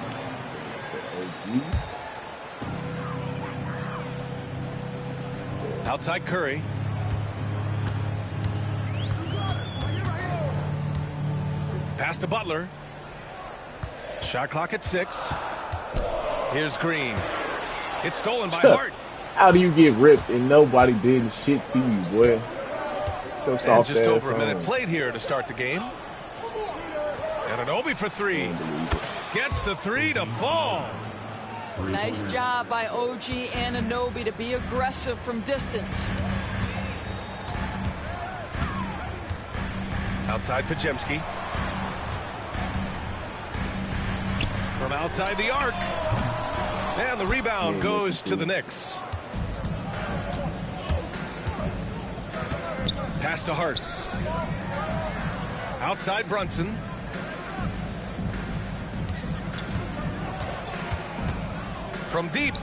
Outside Curry. Pass to Butler. Shot clock at 6. Here's Green. It's stolen by Hart. How do you get ripped and nobody did shit to you, boy? And just over a minute played here to start the game. Anunoby for 3. Gets the 3 to fall. Nice job by OG Anunoby to be aggressive from distance. Outside Pajemski. From outside the arc. And the rebound goes to the Knicks. Pass to Hart. Outside Brunson. From deep.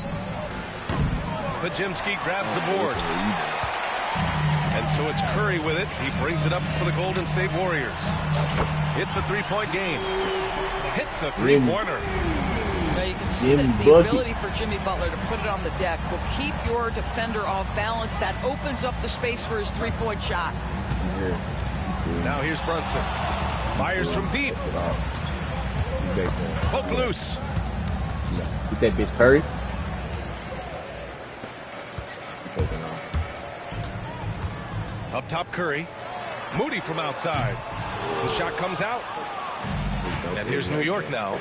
Pajemski grabs the board. And so it's Curry with it. He brings it up for the Golden State Warriors. It's a three-point game. Hits a three-pointer. Now you can see that the ability for Jimmy Butler to put it on the deck will keep your defender off balance. That opens up the space for his three-point shot. Now here's Brunson. Fires from deep. Poke loose. Get that bitch Curry. Up top, Curry. Moody from outside. The shot comes out. And here's New York now.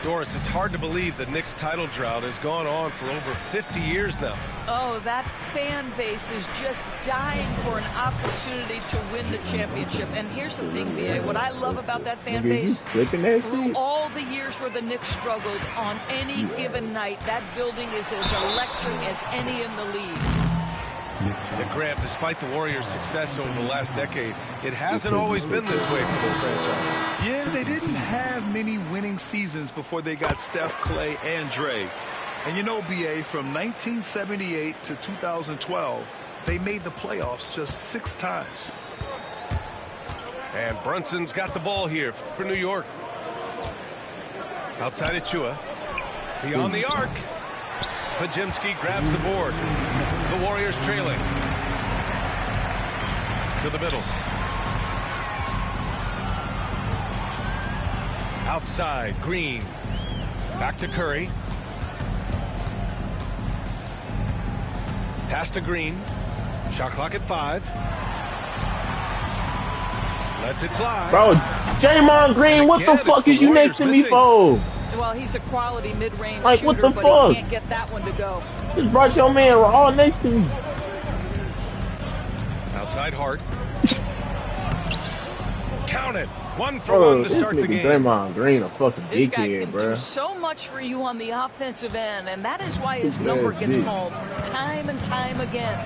Doris, it's hard to believe the Knicks title drought has gone on for over 50 years now. Oh, that fan base is just dying for an opportunity to win the championship. And here's the thing, B.A., what I love about that fan base, through all the years where the Knicks struggled, on any given night, that building is as electric as any in the league. And Grant, despite the Warriors' success over the last decade, it hasn't always been this way for this franchise. Yeah, they didn't have many winning seasons before they got Steph, Clay, and Dre. And you know, B.A., from 1978 to 2012, they made the playoffs just 6 times. And Brunson's got the ball here for New York. Outside Achua. Beyond the arc. Pajemski grabs the board. The Warriors trailing. To the middle. Outside, Green. Back to Curry. Pass to Green. Shot clock at 5. Lets it fly. Bro, Draymond Green, what the fuck is you next to me for? Well, he's a quality mid-range like, shooter, what the but fuck? he can't get that one to go. Just brought your man all next to me. Outside Hart. Count it. 1 for 1 to start the game. Draymond Green, a fucking This guy dickhead, can bro. do so much for you on the offensive end, and that is why his number gets called time and time again.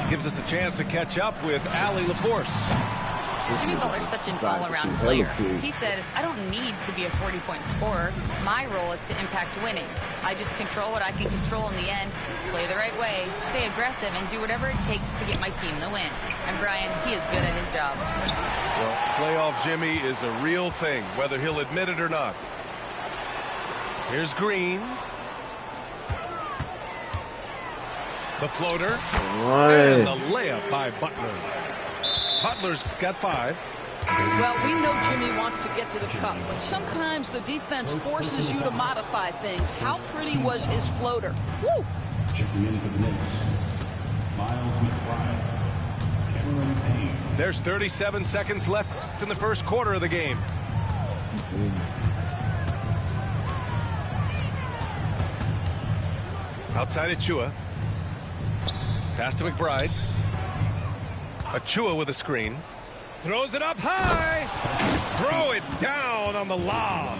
Gives us a chance to catch up with Allie LaForce. Jimmy Butler's such an all-around player. He said, I don't need to be a 40-point scorer. My role is to impact winning. I just control what I can control in the end, play the right way, stay aggressive, and do whatever it takes to get my team the win. And Brian, he is good at his job. Well, playoff Jimmy is a real thing, whether he'll admit it or not. Here's Green. The floater. And the layup by Butler. Butler's got 5. Well, we know Jimmy wants to get to the cup, but sometimes the defense forces you to modify things. How pretty was his floater? Woo! Checking in for the Knicks, Miles McBride, Cameron Payne. There's 37 seconds left in the first quarter of the game. Outside Achua. Pass to McBride. Achua with a screen. Throws it up high. Throw it down on the lob.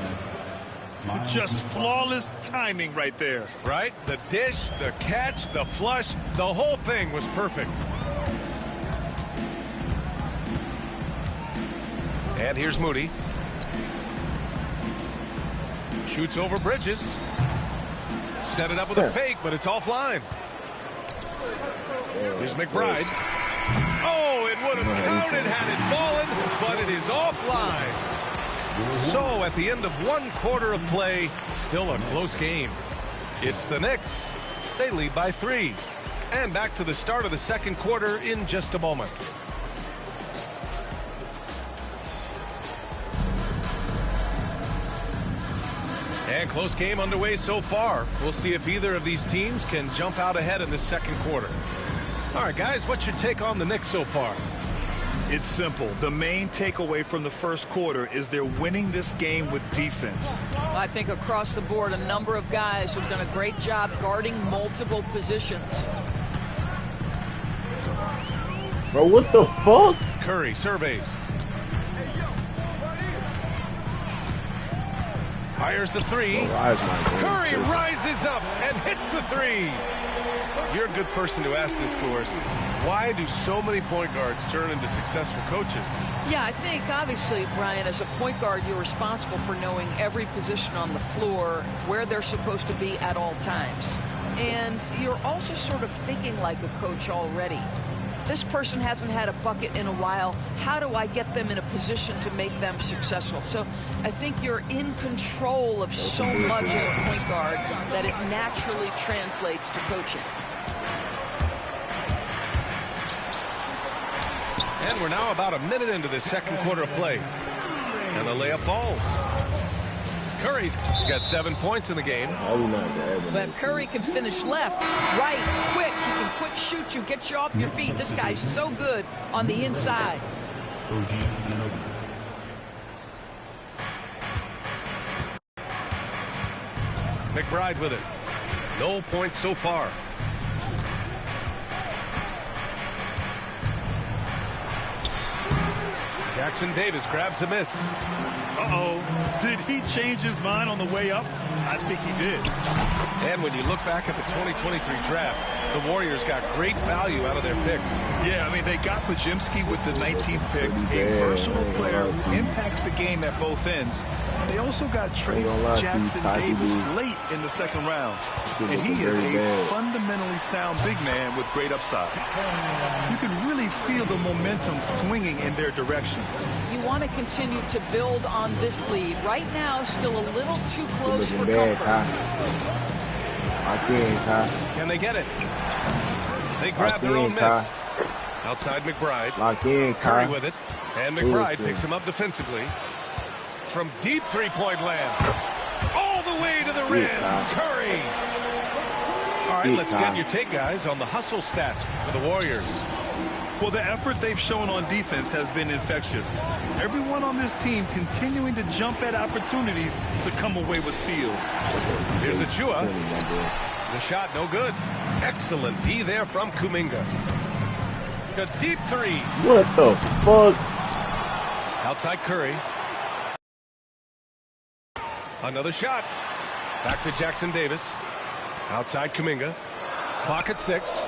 Just flawless timing right there. Right? The dish, the catch, the flush, the whole thing was perfect. And here's Moody. Shoots over Bridges. Set it up with a fake, but it's offline. Here's McBride. Oh, it would have counted had it fallen, but it is offline. So at the end of 1 quarter of play, still a close game. It's the Knicks. They lead by 3. And back to the start of the second quarter in just a moment. And close game underway so far. We'll see if either of these teams can jump out ahead in the second quarter. All right, guys, what's your take on the Knicks so far? It's simple. The main takeaway from the first quarter is they're winning this game with defense. I think across the board, a number of guys have done a great job guarding multiple positions. Bro, what the fuck? Curry surveys. Fires the 3. Curry rises up and hits the 3. You're a good person to ask this, Doris. Why do so many point guards turn into successful coaches? Yeah, I think, obviously, Brian, as a point guard, you're responsible for knowing every position on the floor, where they're supposed to be at all times. And you're also sort of thinking like a coach already. This person hasn't had a bucket in a while. How do I get them in a position to make them successful? So I think you're in control of so much as a point guard that it naturally translates to coaching. And we're now about a minute into the second quarter of play. And the layup falls. Curry's got 7 points in the game. But Curry can finish left, right, quick. He can quick shoot you, get you off your feet. This guy's so good on the inside. McBride with it. No points so far. Jackson Davis grabs a miss. Uh-oh. Did he change his mind on the way up? I think he did. And when you look back at the 2023 draft, the Warriors got great value out of their picks. Yeah, I mean, they got Pajimski with the 19th pick, a versatile player who impacts the game at both ends. They also got Trace Jackson Davis late in the second round. And he is a fundamentally sound big man with great upside. You can really feel the momentum swinging in their direction. You want to continue to build on this lead. Right now, still a little too close for comfort. Can they get it? They grab their own miss. Outside McBride. Curry with it. And McBride picks him up defensively. From deep three-point land. All the way to the rim. Curry. All right, let's get your take, guys, on the hustle stats for the Warriors. Well, the effort they've shown on defense has been infectious. Everyone on this team continuing to jump at opportunities to come away with steals. Here's Achua. The shot no good. Excellent D there from Kuminga. A deep three. What the fuck? Outside Curry. Another shot. Back to Jackson Davis. Outside Kuminga. Clock at 6.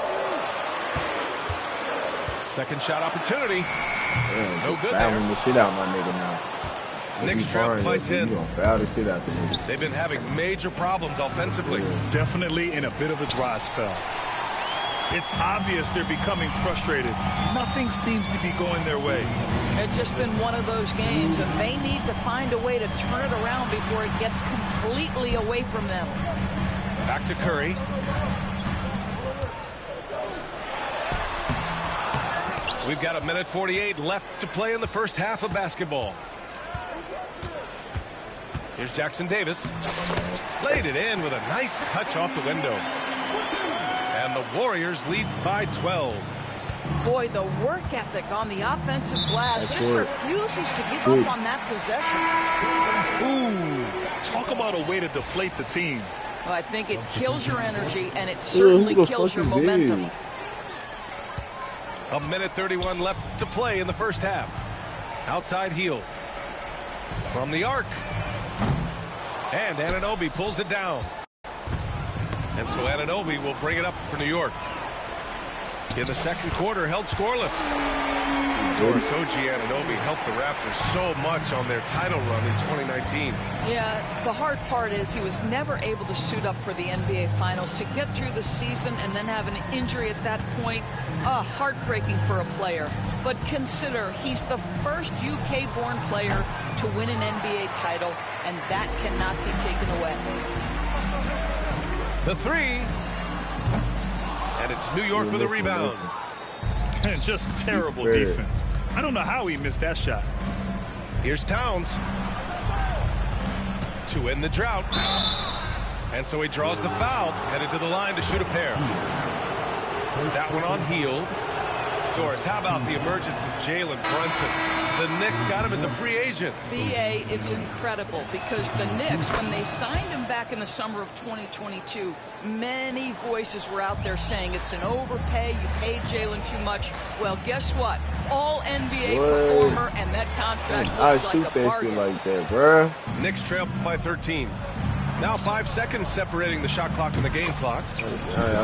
Second shot opportunity. No good there. The shit out my nigga now. Knicks trapped by 10. The shit out the nigga. They've been having major problems offensively. Definitely in a bit of a dry spell. It's obvious they're becoming frustrated. Nothing seems to be going their way. It's just been one of those games, and they need to find a way to turn it around before it gets completely away from them. Back to Curry. We've got 1:48 left to play in the first half of basketball. Here's Jackson Davis. Laid it in with a nice touch off the window. And the Warriors lead by 12. Boy, the work ethic on the offensive glass just refuses to give up on that possession. Ooh, talk about a way to deflate the team. Well, I think it kills your energy, and it certainly kills your momentum. 1:31 left to play in the first half. Outside heel. From the arc. And Anunoby pulls it down. And so Anunoby will bring it up for New York. In the second quarter, held scoreless. Doris OG Anunoby helped the Raptors so much on their title run in 2019. Yeah, the hard part is he was never able to suit up for the NBA Finals. To get through the season and then have an injury at that point, heartbreaking for a player. But consider, he's the first UK-born player to win an NBA title, and that cannot be taken away. The three. And it's New York with a rebound. Just terrible defense. I don't know how he missed that shot. Here's Towns to end the drought. And so he draws the foul, headed to the line to shoot a pair. That one on Hield. Doris, how about the emergence of Jalen Brunson? The Knicks got him as a free agent. BA, it's incredible because the Knicks, when they signed him back in the summer of 2022, many voices were out there saying it's an overpay, you paid Jalen too much. Well, guess what? All NBA performer, and that contract looks like a bargain. Like that, bro. Knicks trail by 13. Now 5 seconds separating the shot clock and the game clock.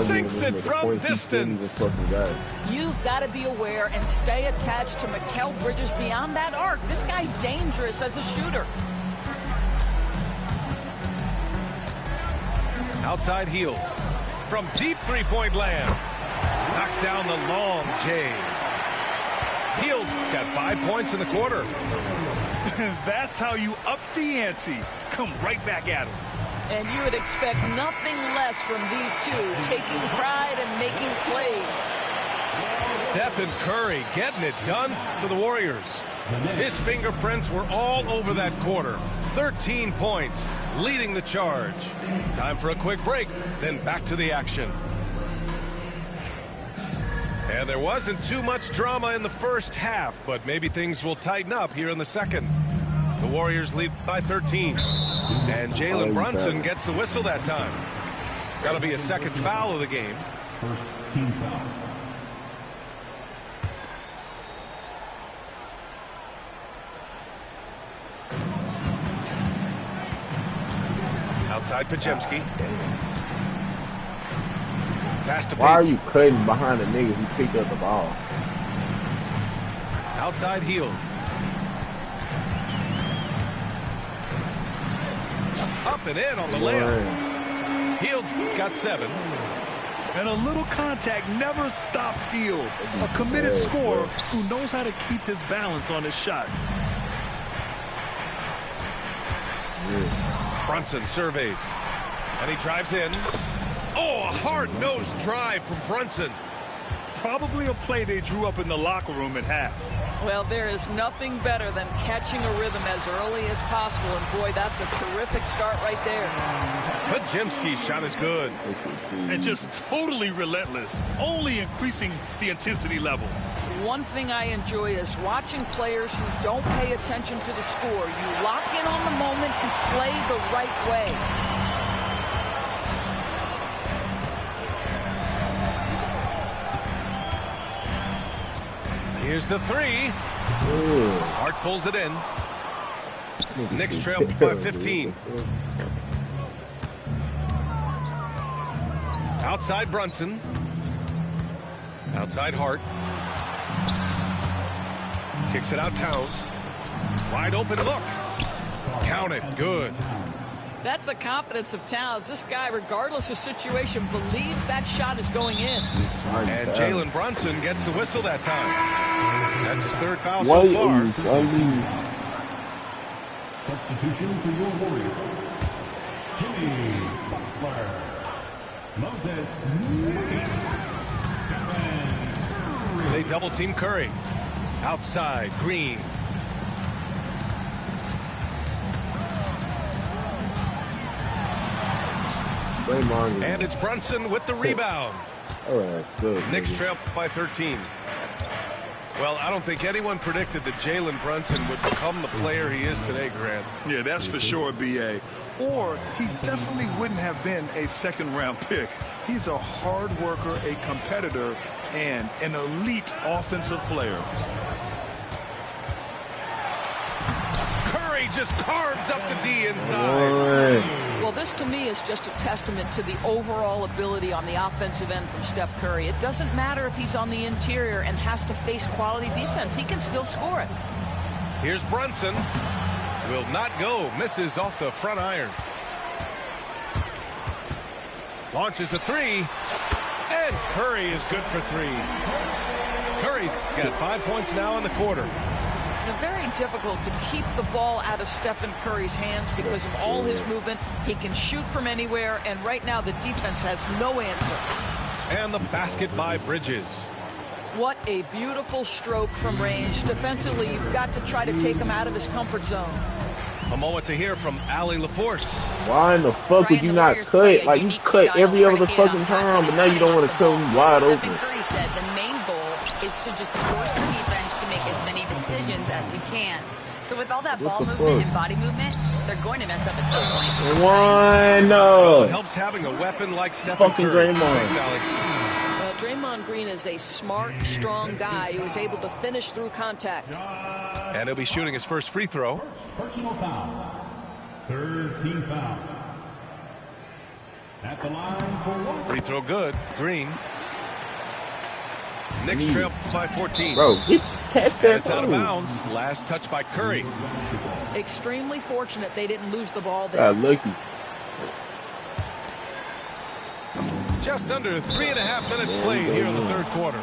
Sinks it from distance. You've got to be aware and stay attached to Mikal Bridges beyond that arc. This guy dangerous as a shooter. Outside heel. From deep three-point land. Knocks down the long J. Hield's got 5 points in the quarter. That's how you up the ante. Come right back at him. And you would expect nothing less from these two, taking pride and making plays. Stephen Curry getting it done for the Warriors. His fingerprints were all over that quarter. 13 points, leading the charge. Time for a quick break, then back to the action. And there wasn't too much drama in the first half, but maybe things will tighten up here in the second. The Warriors lead by 13. And Jalen Brunson gets the whistle that time. That'll be a second foul of the game. First team foul. Outside Pajemski. Pass to Pete. Why are you cutting behind the nigga who picked up the ball? Outside Hield. Up and in on the layup. Hield's got 7. And a little contact never stopped Hield. A committed scorer who knows how to keep his balance on his shot. Brunson surveys. And he drives in. Oh, a hard-nosed drive from Brunson. Probably a play they drew up in the locker room at half. Well, there is nothing better than catching a rhythm as early as possible. And, boy, that's a terrific start right there. Pajemski's shot is good. And just totally relentless, only increasing the intensity level. One thing I enjoy is watching players who don't pay attention to the score. You lock in on the moment and play the right way. Here's the 3. Hart pulls it in. Knicks trail by 15. Outside Brunson. Outside Hart. Kicks it out Towns. Wide open look. Count it. Good. That's the confidence of Towns. This guy, regardless of situation, believes that shot is going in. And Jalen Brunson gets the whistle that time. That's his 3rd foul so far. Substitution for your Warrior. Jimmy Butler. Moses Moody. They double team Curry. Outside Green. And it's Brunson with the rebound. All right, good. Knicks trail by 13. Well, I don't think anyone predicted that Jalen Brunson would become the player he is today, Grant. Yeah, that's for sure, B.A. Or he definitely wouldn't have been a second-round pick. He's a hard worker, a competitor, and an elite offensive player. Curry just carves up the D inside. Well, this to me is just a testament to the overall ability on the offensive end from Steph Curry. It doesn't matter if he's on the interior and has to face quality defense. He can still score it. Here's Brunson. Will not go. Misses off the front iron. Launches a 3. And Curry is good for 3. Curry's got 5 points now in the quarter. Very difficult to keep the ball out of Stephen Curry's hands because of all his movement. He can shoot from anywhere, and right now the defense has no answer. And the basket by Bridges. What a beautiful stroke from range. Defensively, you've got to try to take him out of his comfort zone. A moment to hear from Allie LaForce. Why in the fuck would you not cut? Like, you cut every other fucking time, but now you don't want to cut him wide open. Stephen Curry said the main goal is to just force the defense to make as many decisions as you can. So with all that ball movement and body movement, they're going to mess up at some point. Well, it helps having a weapon like Stephen Curry. Thanks, Allie. Draymond Green is a smart, strong guy who is able to finish through contact. And he'll be shooting his first free throw. Personal foul. 3rd team foul. At the line for one. Free throw good. Green. Knicks trail by 14. Bro, catch that. It's out of bounds. Last touch by Curry. Extremely fortunate they didn't lose the ball there. Lucky. Just under 3.5 minutes played here in the 3rd quarter.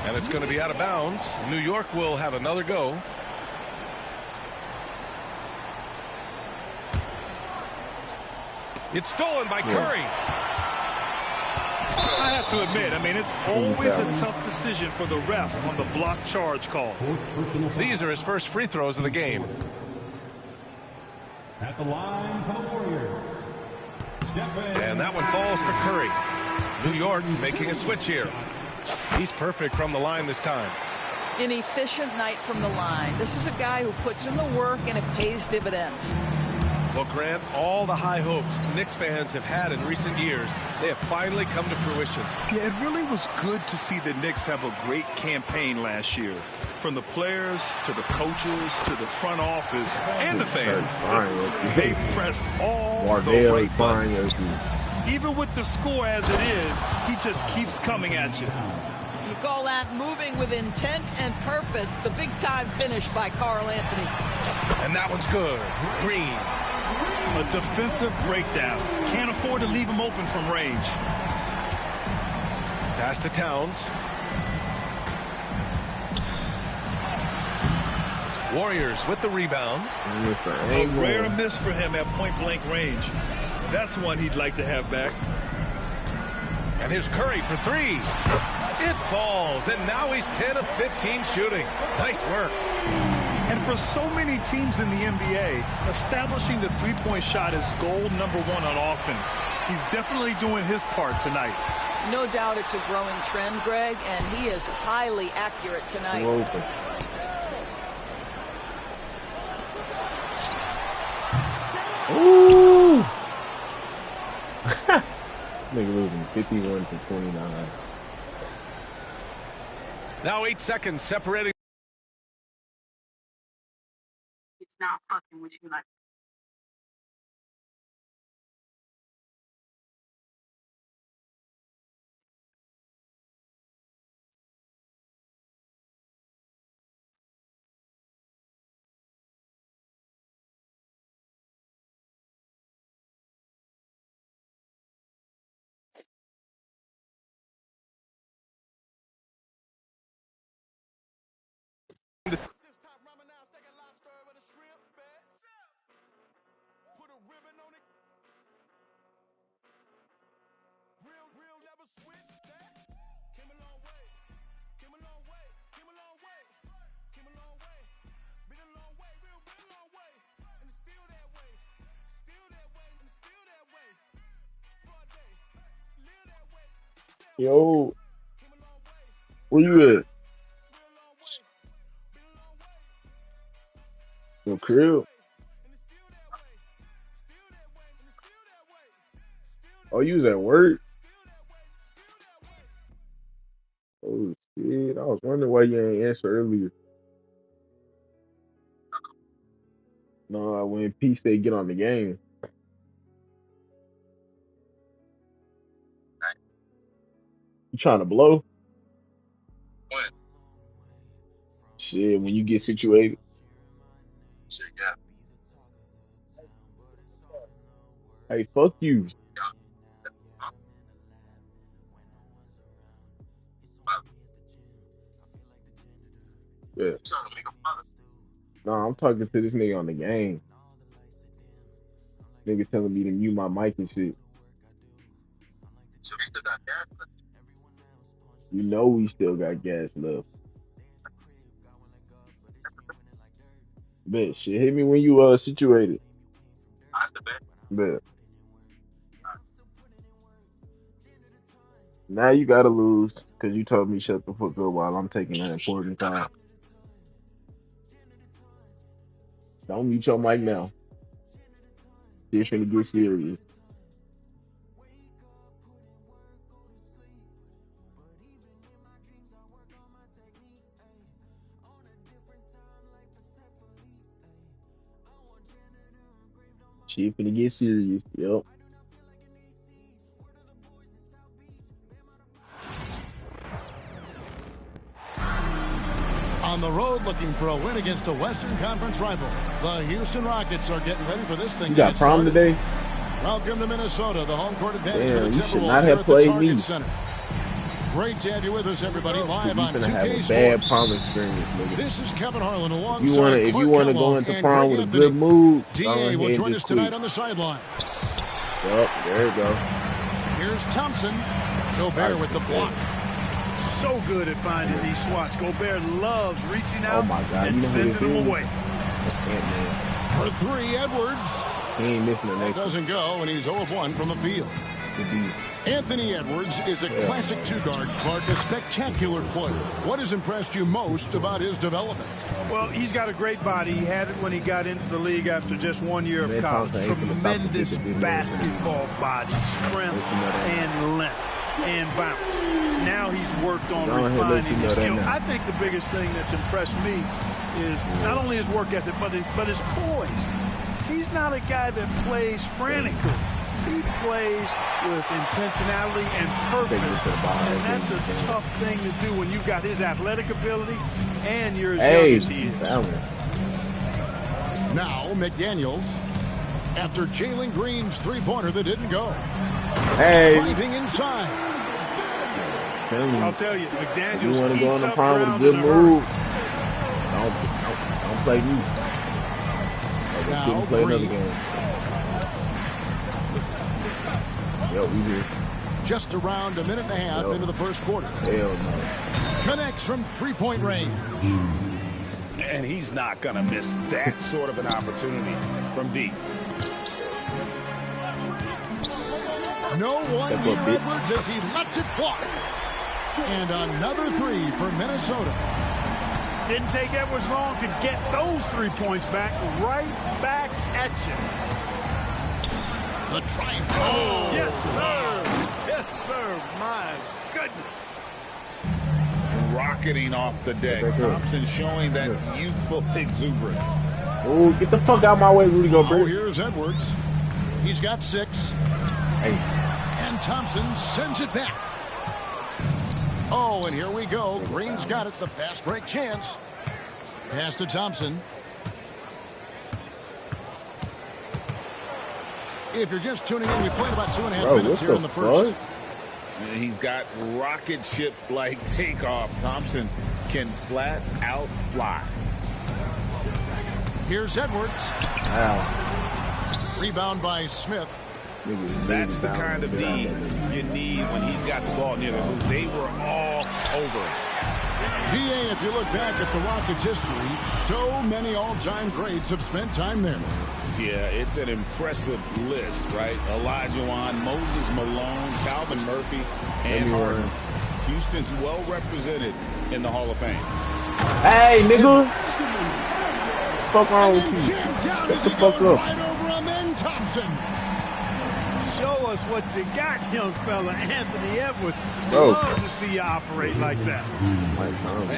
And it's going to be out of bounds. New York will have another go. It's stolen by Curry. I have to admit, I mean, it's always a tough decision for the ref on the block charge call. These are his first free throws of the game. At the line for the Warriors. And that one falls for Curry. New York making a switch here. He's perfect from the line this time. An efficient night from the line. This is a guy who puts in the work and it pays dividends. Well, Grant, all the high hopes Knicks fans have had in recent years, they have finally come to fruition. Yeah, it really was good to see the Knicks have a great campaign last year. From the players to the coaches to the front office and the fans. They've pressed all the right buttons. Even with the score as it is, he just keeps coming at you. You call that moving with intent and purpose. The big-time finish by Karl Anthony. And that one's good. Green. A defensive breakdown. Can't afford to leave him open from range. Pass to Towns. Warriors with the rebound. A rare miss for him at point-blank range. That's one he'd like to have back. And here's Curry for three. It falls, and now he's 10 of 15 shooting. Nice work. And for so many teams in the NBA, establishing the three-point shot is goal number one on offense. He's definitely doing his part tonight. No doubt it's a growing trend, Greg, and he is highly accurate tonight. Ooh! Nigga losing 51 to 29. Now 8 seconds separating. It's not fucking with you like. Yo, where you at? Your crib? Oh, you was at work? Oh shit! I was wondering why you ain't answer earlier. No, when P said get on the game. You trying to blow? When? Shit, when you get situated. Shit, yeah. Hey, fuck you. Yeah. No, I'm talking to this nigga on the game. Nigga telling me to mute my mic and shit. So we still got gas left. You know we still got gas left. Bet shit, hit me when you situated. I said bet. Bet. Now you gotta lose because you told me shut the fuck up while I'm taking an important time. Don't mute your mic now. It's finna get serious. Shit finna get serious. Yep. On the road looking for a win against a Western Conference rival, the Houston Rockets are getting ready for this thing. You got prom today? Welcome to Minnesota, the home court advantage Damn, for the you should Timberwolves not here have at the played Target me. Center. Great to have you with us, everybody, live on You finna 2K have a Sports. bad prom experience, nigga. This is Kevin Harlan alongside If you wanna go into prom with a Anthony. good mood, go DA ahead will and join us just tonight quit. on the sideline. Yep, there you go. Here's Thompson. Gobert with the block. So good at finding these swats. Gobert loves reaching out Oh my God, and you know who sending this them is? away. Ant-Man. For three, Edwards. He ain't missing the That next. doesn't go, and he's 0 of 1 from the field. Anthony Edwards is a classic two-guard, Clark, a spectacular player. What has impressed you most about his development? Well, he's got a great body. He had it when he got into the league after just 1 year of college. Tremendous basketball body, strength, and length, and bounce. Now he's worked on refining his skill. I think the biggest thing that's impressed me is not only his work ethic, but his poise. He's not a guy that plays frantically. He plays with intentionality and purpose, and that's a tough thing to do when you've got his athletic ability and you're as young as he is. Now McDaniels, after Jalen Green's three-pointer that didn't go. Driving inside. I'll tell you, McDaniels you want to go on the up prime with a ground good in a move. Don't play me. Now play another game. Yo, we did. Just around a minute and a half into the first quarter. Hell no. Connects from three-point range. And he's not going to miss that sort of an opportunity from deep. No one near Edwards as he lets it fly. And another three for Minnesota. Didn't take Edwards long to get those 3 points back, right back at you. The triumph. Oh, yes, sir. Yes, sir. My goodness. Rocketing off the deck. Thompson showing that youthful exuberance. Oh, get the fuck out of my way, Rudy Gobert. Oh, here's Edwards. He's got 6. Hey. And Thompson sends it back. Oh, and here we go. Green's got it. The fast break chance. Pass to Thompson. If you're just tuning in, we played about 2.5 minutes here in the first. And he's got rocket ship-like takeoff. Thompson can flat out fly. Here's Edwards. Wow. Rebound by Smith. That's the kind of D you need when he's got the ball near the hoop. They were all over it. GA, if you look back at the Rockets' history, so many all-time greats have spent time there. Yeah, it's an impressive list, right? Elijah Wan, Moses Malone, Calvin Murphy, and Harden. Houston's well represented in the Hall of Fame. Hey, nigga! Fuck wrong with you? Get the fuck up. Right over him and Thompson. Show us what you got, young fella. Anthony Edwards. Bro. Love to see you operate like that.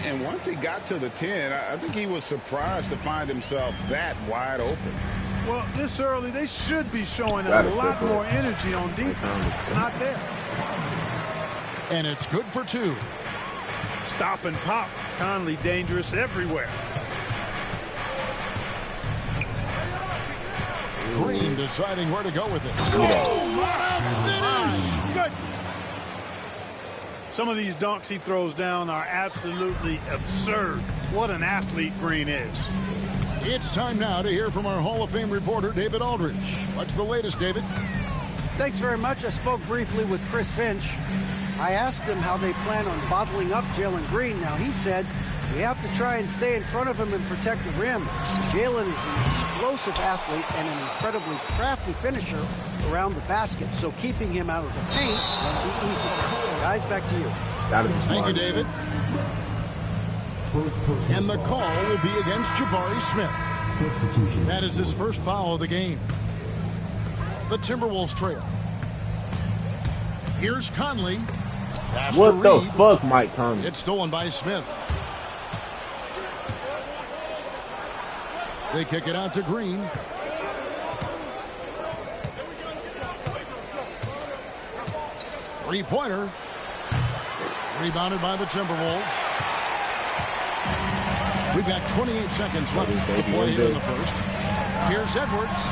And once he got to the 10, I think he was surprised to find himself that wide open. Well, this early, they should be showing a lot more energy on defense. It's not there. And it's good for 2. Stop and pop. Conley dangerous everywhere. Green deciding where to go with it. Oh, what a finish! Good. Some of these dunks he throws down are absolutely absurd. What an athlete Green is. It's time now to hear from our Hall of Fame reporter, David Aldridge. What's the latest, David? Thanks very much. I spoke briefly with Chris Finch. I asked him how they plan on bottling up Jalen Green. Now, he said we have to try and stay in front of him and protect the rim. Jalen is an explosive athlete and an incredibly crafty finisher around the basket, so keeping him out of the paint won't be easy. Guys, back to you. Thank you, David. And the call will be against Jabari Smith. That is his first foul of the game. The Timberwolves trail. Here's Conley. What the fuck, Mike Conley? It's stolen by Smith. They kick it out to Green. Three-pointer. Rebounded by the Timberwolves. We've got 28 seconds left to play here in the first. Here's Edwards.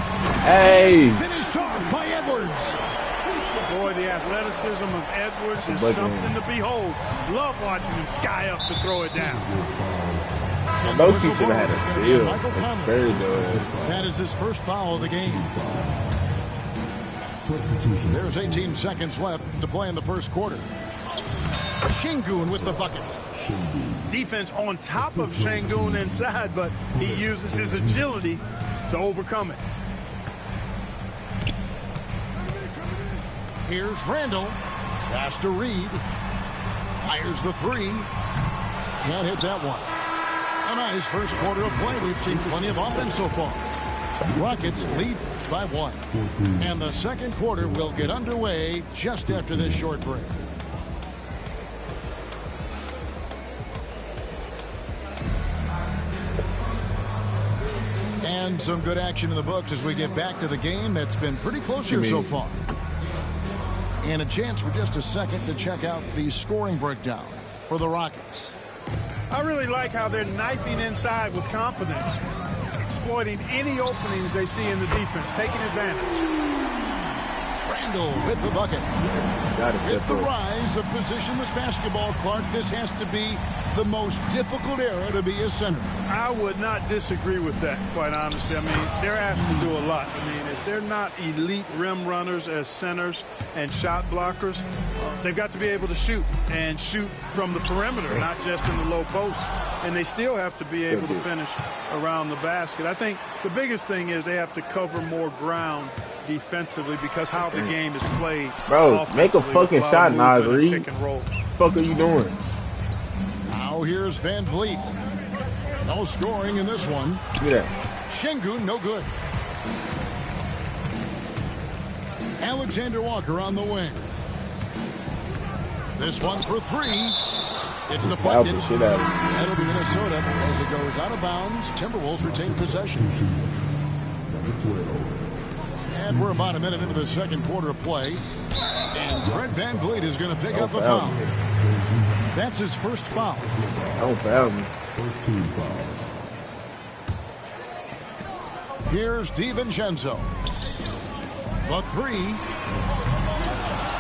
Hey. Finished off by Edwards. Boy, the athleticism of Edwards is something to behold. Love watching him sky up to throw it down. And those two should have had a steal. Very good. That is his first foul of the game. There's 18 seconds left to play in the first quarter. Şengün with the bucket. Defense on top of Şengün inside, but he uses his agility to to overcome it. Here's Randall. Pass to Reed. Fires the three. Can't hit that one. A nice first quarter of play. We've seen plenty of offense so far. Rockets lead by 1. And the second quarter will get underway just after this short break. And some good action in the books as we get back to the game that's been pretty close here so far. And a chance for just a second to check out the scoring breakdown for the Rockets. I really like how they're knifing inside with confidence, exploiting any openings they see in the defense, taking advantage. Randall with the bucket. With the rise of positionless basketball, Clark, this has to be the most difficult era to be a center. I would not disagree with that, quite honestly. I mean, they're asked to do a lot. I mean, if they're not elite rim runners as centers and shot blockers, they've got to be able to shoot and shoot from the perimeter, not just in the low post. And they still have to be able to finish around the basket. I think the biggest thing is they have to cover more ground defensively because how the game is played. Bro, make a fucking shot, Nas Reed. Pick and roll. What the fuck are you doing? Now here's Van Vliet. No scoring in this one. Look at that. Şengün, no good. Alexander Walker on the wing. This one for 3. It's deflected. That'll be Minnesota as it goes out of bounds. Timberwolves retain possession. And we're about a minute into the second quarter of play. And Fred Van Vliet is going to pick up the foul. That's his first foul. Don't foul me. First team foul. Here's DiVincenzo. The 3.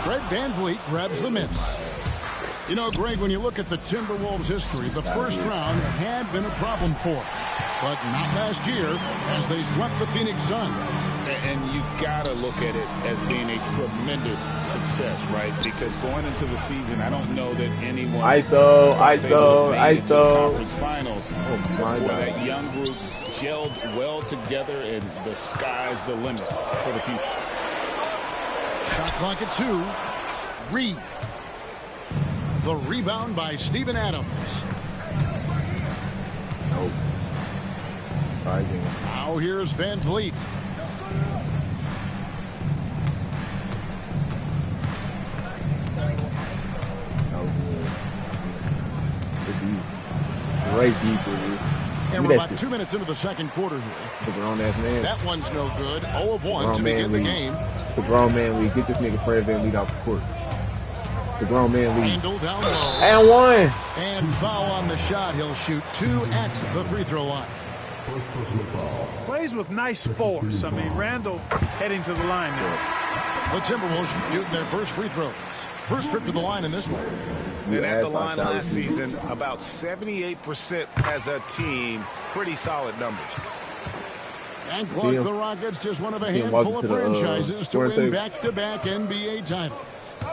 Fred Van Vliet grabs the miss. You know, Greg, when you look at the Timberwolves' history, the first round had been a problem for them. But not last year as they swept the Phoenix Suns. And you got to look at it as being a tremendous success, right? Because going into the season, I don't know that anyone ISO. conference finals. Oh my God. That young group gelled well together, and the sky's the limit for the future. Shot clock at 2. Reed. The rebound by Steven Adams. Nope. Now here's Van Vliet. Right deep, dude. And we're about 2 minutes into the second quarter here. The grown ass man. That one's no good. 0 of 1 to begin the game. The grown man lead. Get this nigga Fred Van Vliet off the court. The grown man lead. Randall down low. And 1. And foul on the shot. He'll shoot 2 at the free throw line. Plays with nice force. I mean, Randall heading to the line now. The Timberwolves shooting their first free throws. First trip to the line in this one. And at the line last season, about 78% as a team. Pretty solid numbers. And Clark, the Rockets, just one of a handful of franchises to win back-to-back NBA titles.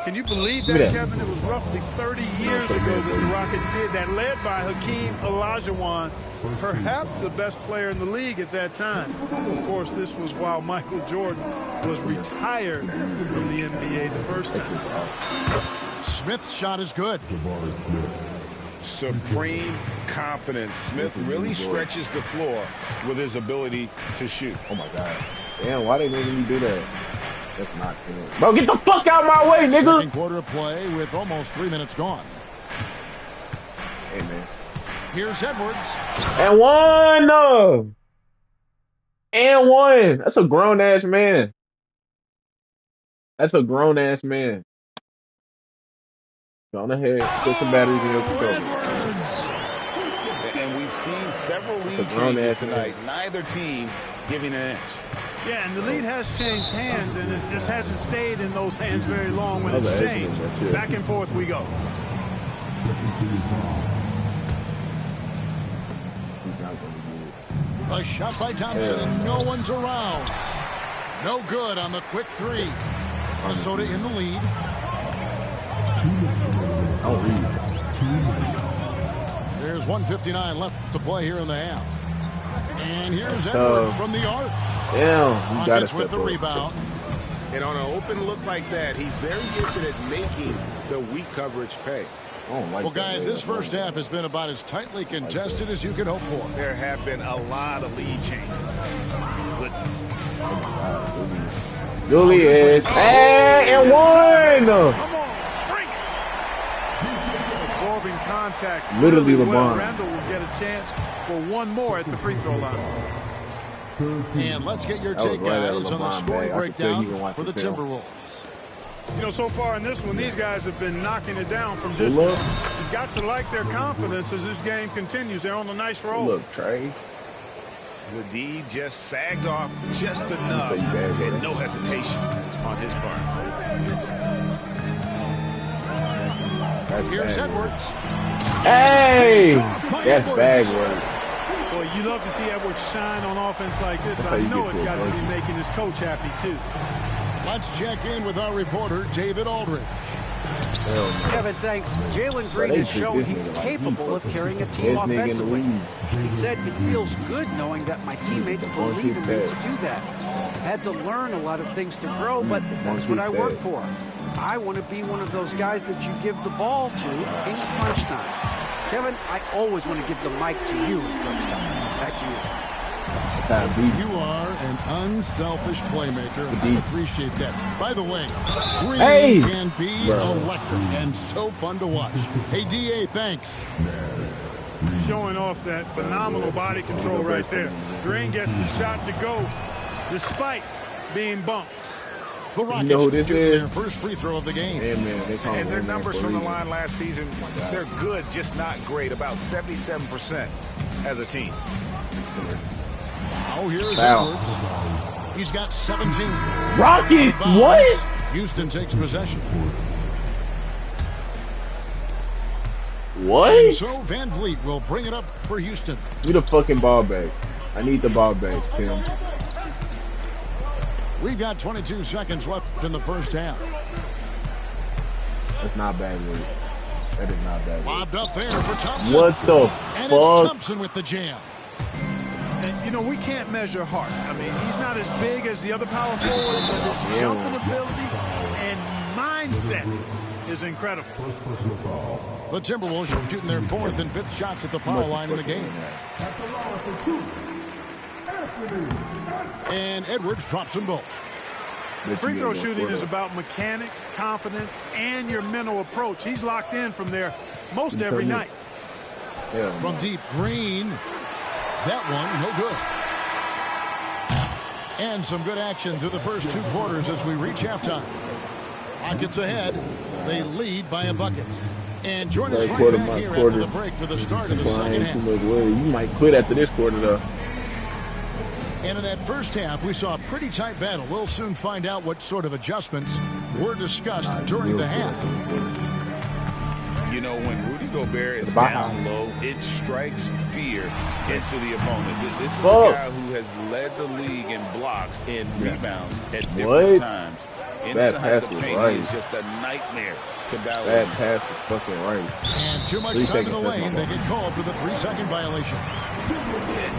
Can you believe that, Kevin? It was roughly 30 years ago that the Rockets did that, led by Hakeem Olajuwon, perhaps the best player in the league at that time. Of course, this was while Michael Jordan was retired from the NBA the first time. Smith's shot is good. Supreme confidence. Smith really stretches the floor with his ability to shoot. Oh, my God. Damn, why they making me do that? That's not good. Bro, get the fuck out of my way, nigga. Second quarter of play with almost 3 minutes gone. Hey, man. Here's Edwards. And 1. And 1. That's a grown-ass man. That's a grown-ass man. Go on ahead. Put some batteries in your controller. And we've seen several lead changes tonight. Neither team giving an inch. Yeah, and the lead has changed hands, and it just hasn't stayed in those hands very long when it's changed. Back and forth we go. A shot by Thompson, and no one's around. No good on the quick 3. Minnesota in the lead. There's 1:59 left to play here in the half. And here's Edwards from the arc. Yeah, you got to with the rebound. And on an open look like that, he's very gifted at making the weak coverage pay. Well, guys, this first half has been about as tightly contested as you could hope for. There have been a lot of lead changes. Goodness. Julius. Hey, and one! Come on, bring it. Absorbing contact. Literally really LeBron. Well. Randall will get a chance for one more at the free throw line. And let's get your take, guys, on the scoring breakdown for the Timberwolves. You know, so far in this one, these guys have been knocking it down from distance. You've got to like their confidence as this game continues. They're on a nice roll. Look, Trey. The D just sagged off just enough and no hesitation on his part. Here's Edwards. Hey! That's bag work. Boy, you love to see Edwards shine on offense like this. I know it's got to be making his coach happy, too. Let's check in with our reporter, David Aldridge. Kevin, thanks. Jalen Green has shown he's capable of carrying a team offensively. He said it feels good knowing that my teammates believe in me to do that. I've had to learn a lot of things to grow, but that's what I work for. I want to be one of those guys that you give the ball to in crunch time. Kevin, I always want to give the mic to you in crunch time. Back to you. You are an unselfish playmaker. I appreciate that. By the way, Green can be electric and so fun to watch. Hey, D.A., thanks. Showing off that phenomenal body control right there. Green gets the shot to go despite being bumped. The Rockets shoot their first free throw of the game. And their numbers from the line last season, they're good, just not great. About 77% as a team. Oh, here's Edwards. He's got 17. Rockets, what? Houston takes possession. What? And so Van Vliet will bring it up for Houston. Need a fucking ball back. I need the ball back, Tim. We've got 22 seconds left in the first half. That's not bad, Luke. That is not bad. Lobbed up there for Thompson. What the and fuck? It's Thompson with the jam. And, you know, we can't measure heart. I mean, he's not as big as the other power forwards, but his jumping ability and mindset is incredible. The Timberwolves shooting their fourth and fifth shots at the foul line in the game. And Edwards drops them both. Free throw shooting is about mechanics, confidence, and your mental approach. He's locked in from there most every night. From deep, Green. That one, no good. And some good action through the first two quarters as we reach halftime. Rockets ahead. They lead by a bucket. And join us right back here after the break for the start of the second half. You might quit after this quarter, though. And in that first half, we saw a pretty tight battle. We'll soon find out what sort of adjustments were discussed during the half. You know, when Rudy Gobert is down low, it strikes fear into the opponent. This is a guy who has led the league in blocks and rebounds at different times. Inside the paint is just a nightmare to battle. That pass is fucking right. And too much time in the lane, they get called for the 3-second violation.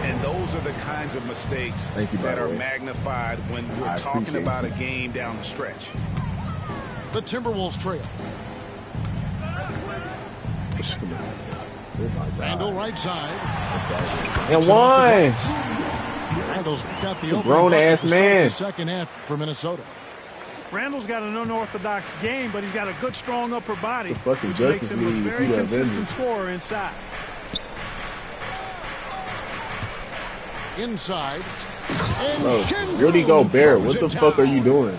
And those are the kinds of mistakes that are magnified when we're talking about a game down the stretch. The Timberwolves trail. Randall right side. And one. Randall's got the opening grown-ass man. The second half for Minnesota. Randall's got an unorthodox game, but he's got a good, strong upper body, which Justice makes him a very consistent scorer inside. Inside. Rudy Gobert, what the fuck are you doing?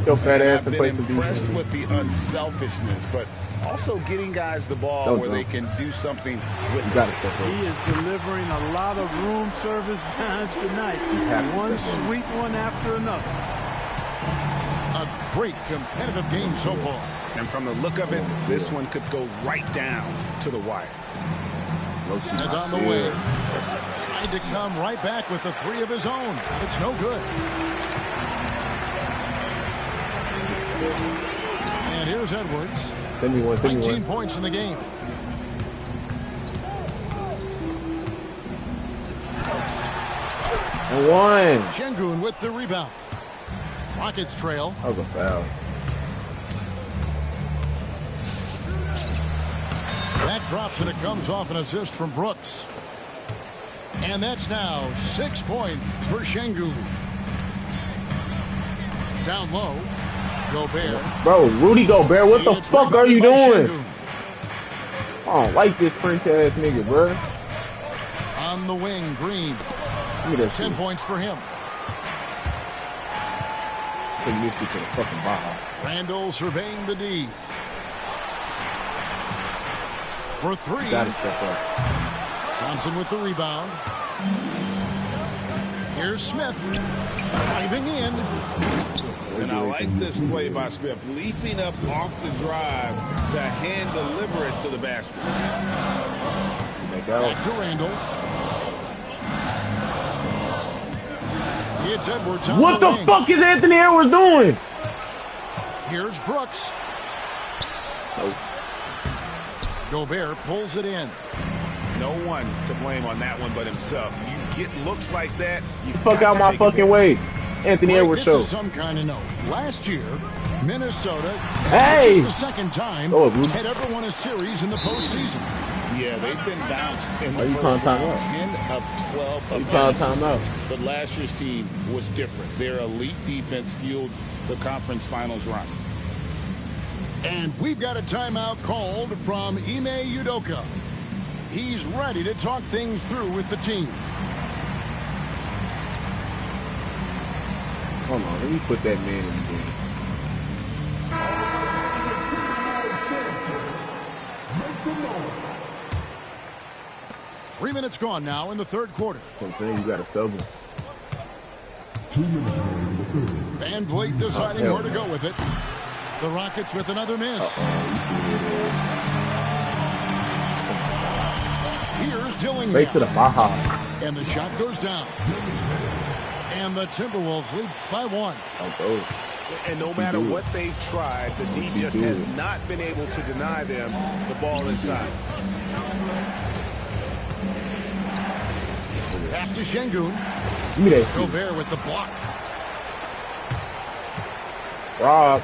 Still fat ass to play I've been impressed with the unselfishness, but also getting guys the ball where they can do something with it. He is delivering a lot of room service times tonight. One sweet one after another. A great competitive game so far. And from the look of it, this one could go right down to the wire. And on the way. Tried to come right back with the three of his own. It's no good. And here's Edwards. 19 points in the game. And one. Şengün with the rebound. Rockets trail. That was a foul. That drops and it comes off an assist from Brooks. And that's now 6 points for Şengün. Down low. Gobert. Bro, Rudy Gobert, what the fuck are you doing? Şengün. I don't like this French ass nigga, bro. On the wing, Green. 10 points for him. Take this shit to the fucking Baja. Randall surveying the D. For three. Got it, step up. Thompson with the rebound. Here's Smith. Driving in. And I like this play by Smith, leaping up off the drive to hand deliver it to the basket. Back to Randall. It's Edwards on What the wing. fuck is Anthony Edwards doing? Here's Brooks. Oh. Gobert pulls it in. No one to blame on that one but himself. You get looks like that, you Fuck out my fucking way. Anthony Frank, Edwards this show. is some kind of note. Last year, Minnesota, Hey! just the second time, Oh, Bruce. had ever won a series in the postseason. Yeah, they've been bounced in the you first calling time round, out? 10 of 12 You calling opponents. time out? But last year's team was different. Their elite defense fueled the conference finals run. And we've got a timeout called from Ime Udoka. He's ready to talk things through with the team. Hold on, let me put that man in the game. 3 minutes gone now in the third quarter. I'm saying you got a double. 2 minutes in the third. Van Vliet deciding where to go with it. The Rockets with another miss. Here's Dillingham. Right to the Baja. And the shot goes down. And the Timberwolves lead by 1. Oh, And no matter what they've tried, the D just has not been able to deny them the ball inside. Pass to Şengün. Give me that shit. Gobert with the block. Rob.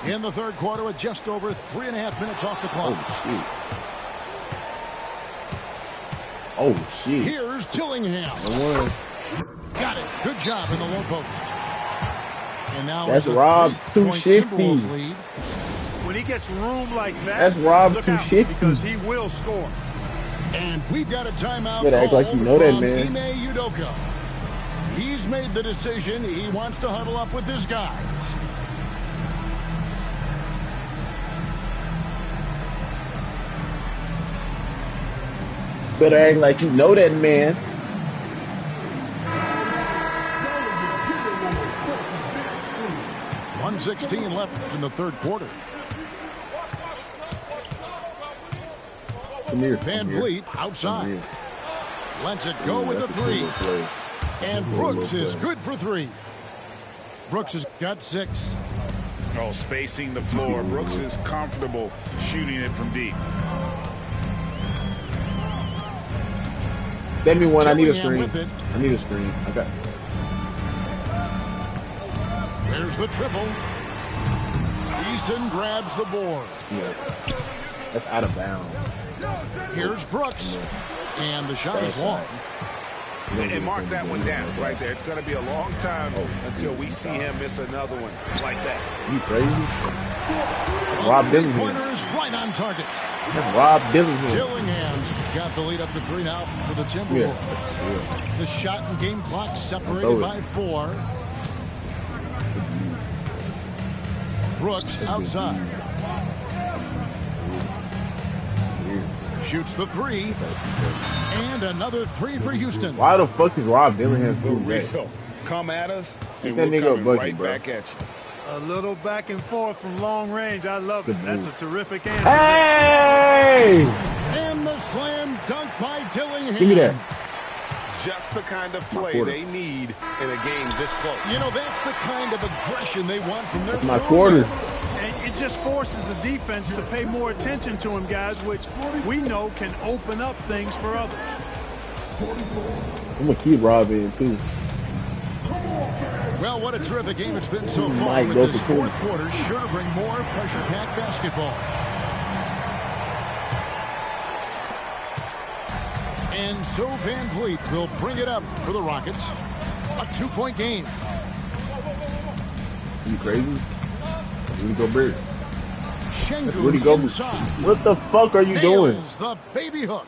In the third quarter with just over 3.5 minutes off the clock. Oh, shit. Here's Dillingham. Got it. Good job in the low post. And now That's it's a Rob too 3-point shifty. Timberwolves lead. When he gets room like that, That's Rob look too out, shifty. because he will score. And we've got a timeout Better act like you know that, from man. Ime Udoka. He's made the decision. He wants to huddle up with his guys. Better act like you know that man. .116 left in the third quarter. Come here. Van Vliet outside. Lets it go with a three. And Brooks is good for 3. Brooks has got 6. Oh, spacing the floor. Brooks is comfortable shooting it from deep. Send me one. I need a Dillingham screen. with it. I need a screen. I got. There's the triple. Eason grabs the board. Yeah. That's out of bounds. Here's Brooks. And the shot is long. And mark that one down right there. It's going to be a long time until we see him miss another one like that. You crazy? Rob Dillingham. Pointer is right on target. That's Rob Dillingham. Dillingham's got the lead up to 3 now for the Timberwolves. Yeah. The shot and game clock separated by 4. Brooks outside. Shoots the 3. And another 3 for Houston. Why the fuck is Rob Dillingham doing that? Real. Come at us, and That we're nigga a coming bucket, right bro. back at you. A little back and forth from long range. I love it. That's a terrific answer. Hey! And the slam dunk by Dillingham. Give me that. Just the kind of play they need in a game this close. You know, that's the kind of aggression they want from their That's my forward. quarter. And it just forces the defense to pay more attention to him, guys, which we know can open up things for others. I'm gonna keep robbing too. Well, what a terrific game it's been so far with this fourth quarter. Sure to bring more pressure-packed basketball. And so Van Vliet will bring it up for the Rockets. A 2-point game. Are you crazy? Rudy Gobert. Rudy Gobert. What the fuck are you doing? The baby hook.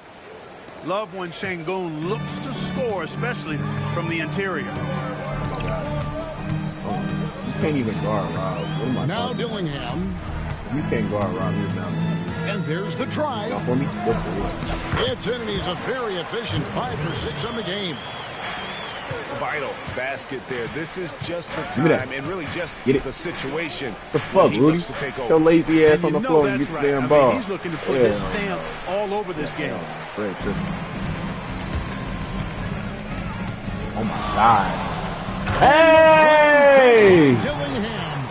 Love when Şengün looks to score, especially from the interior. You can't even guard Rob. What am I now Dillingham. You can't guard Rob. You're down. And there's the drive. Now for me. It's in, and he's a very efficient 5 for 6 on the game. Vital basket there. This is just the time and really just the situation. The fuck, Rudy? Your lazy ass on the floor and get the damn ball. He's looking to put his stamp all over this game. Oh my God. Hey! Dillingham.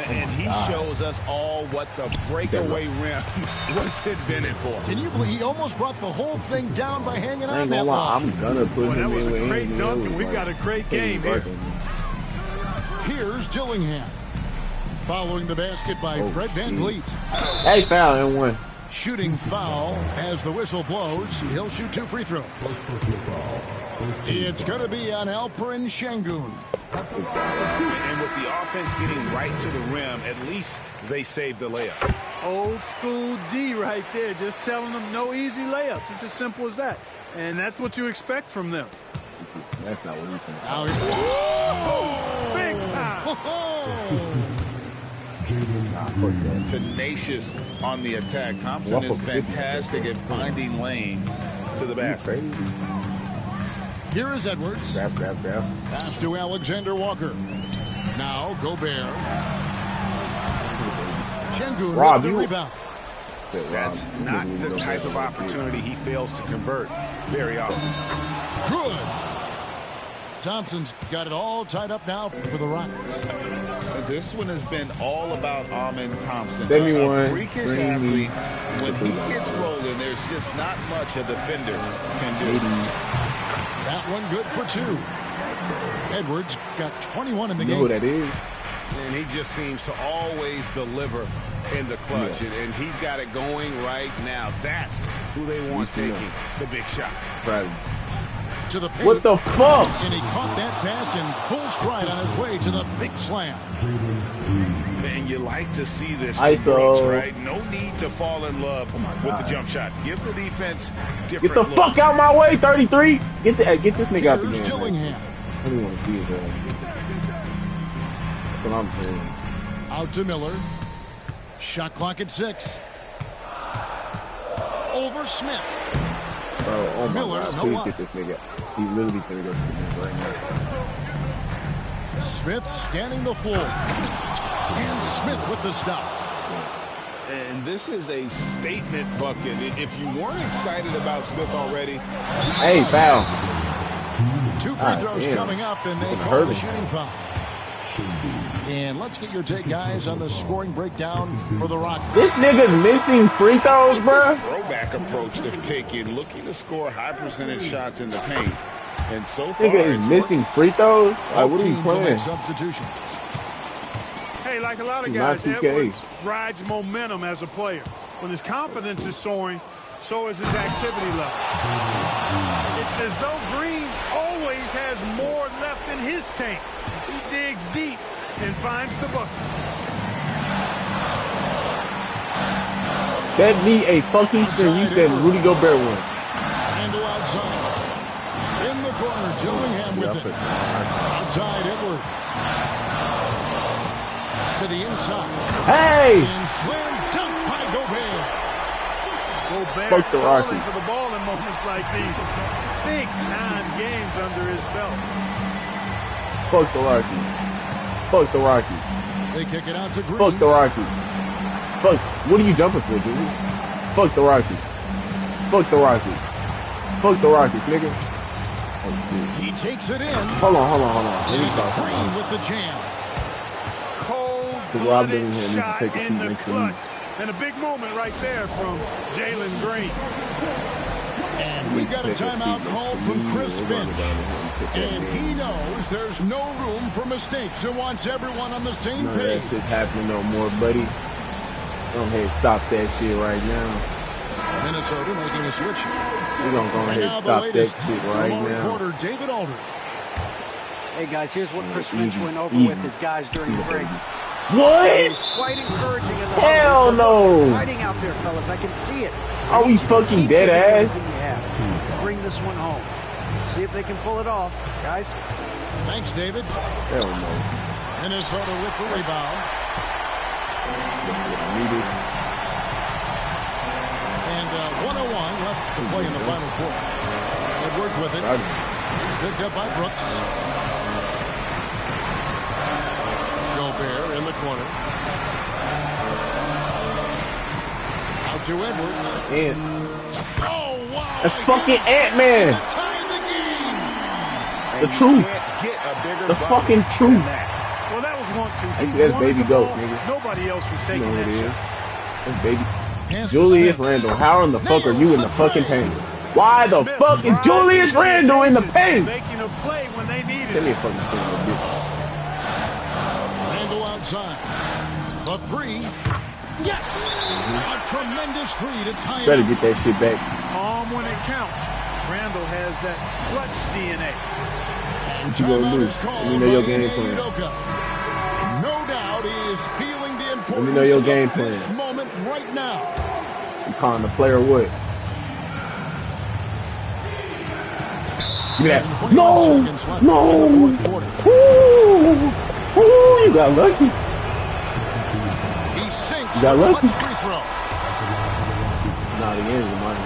And he shows us all what the breakaway rim was invented for. Can you believe he almost brought the whole thing down by hanging on that wall? I'm gonna put him in. That was a great dunk, and we've got a great game here. Here's Dillingham. Following the basket by Fred Van Vliet. Hey, foul and one. Shooting foul as the whistle blows. He'll shoot 2 free throws. It's going to be on Alperen Şengün. And with the offense getting right to the rim, at least they saved the layup. Old school D right there, just telling them no easy layups. It's as simple as that. And that's what you expect from them. That's not what you think. Big time. Tenacious on the attack. Thompson is fantastic at finding lanes to the basket. Here is Edwards. Grab. Pass to Alexander Walker. Now Gobert. Şengün with the rebound. That's not the type of opportunity he fails to convert very often. Good. Thompson's got it all tied up now for the Rockets. This one has been all about Amen Thompson. A freakish athlete. When he gets rolling, there's just not much a defender can do. That one good for 2. Edwards got 21 in the game. You know who that is? And he just seems to always deliver in the clutch. Yeah. And he's got it going right now. That's who they want taking the big shot. Probably. To the paint. What the fuck? And he caught that pass in full stride on his way to the big slam. And you like to see this from Brooks, right? No need to fall in love with the jump shot. Give the defense different Get the fuck out my way, 33. Get this nigga out the game. Dillingham. I don't want to see his ass. That's what I'm saying. Out to Miller. Shot clock at 6. Over Smith. Bro, oh my Miller, God. no Please luck. get this nigga. He's literally finna go to the bench right now. Smith scanning the floor. And Smith with the stuff. And this is a statement bucket. If you weren't excited about Smith already. Hey, foul. 2 free throws coming up, and they call the shooting foul. And let's get your take, guys, on the scoring breakdown for the Rockets. This nigga's missing free throws, bro. This throwback approach they've taken, looking to score high percentage shots in the paint. And so far, nigga is missing free throws? Like, what are you playing? Substitutions. Hey, like a lot of guys, Edwards rides momentum as a player. When his confidence is soaring, so is his activity level. It's as though Green always has more left in his tank. He digs deep and finds the bucket. That be a fucking string. You said Rudy Gobert won. Handle outside. In the corner, Dillingham with it. Outside, Edwards. To the inside. Hey! And slam dunk by Gobert. Gobert calling for the ball in moments like these. Big-time games under his belt. Fuck the Rockies. Fuck the Rockies. They kick it out to Green. Fuck the Rockies. Fuck. What are you jumping for, dude? Fuck the Rockies. Fuck the Rockies. Fuck the Rockies, nigga. Oh, he takes it in. Hold on. And it's Green with the jam. Cold-blooded shot in the clutch. And a big moment right there from Jalen Green. And we've got a timeout called from Chris Finch. And he knows there's no room for mistakes and wants everyone on the same None page. of that shit happening no more, buddy. Go ahead, stop that shit right now. Minnesota making a switch. We're going to go ahead and stop that shit right now. Reporter David Aldridge. Hey, guys, here's what Chris Finch went over with his guys during the break. What? It was quite encouraging in the Hell no. Fighting out there, fellas. I can see it. Are we fucking dead ass? Bring this one home. See if they can pull it off, guys. Thanks, David. Hell no. Minnesota with the rebound. And 101 left to play in the final quarter. Edwards with it. He's picked up by Brooks. Gobert in the corner. Out to Edwards. Oh, wow. That's fucking Ant-Man. The truth. The fucking truth. Well, that was 1-2. I think that's baby goat, nigga. Nobody else was taking that shot. That's baby. Julius Randle. How in the fuck are you in the fucking paint? Why the fuck is Julius Randle in the paint? Making a play when they needed Give me a fucking thing, bitch. Randle outside. A three. Yes! A tremendous three to tie it Better up. get that shit back. Calm when it counts. Randle has that clutch DNA. What you gonna do? Let me know your game plan. No doubt he is feeling the importance Let me know your game of this plan. moment right now. You calling the player what? Yeah. No! No! Ooh, you got lucky. He sinks You got the lucky. clutch free throw. Nah, the end is mine.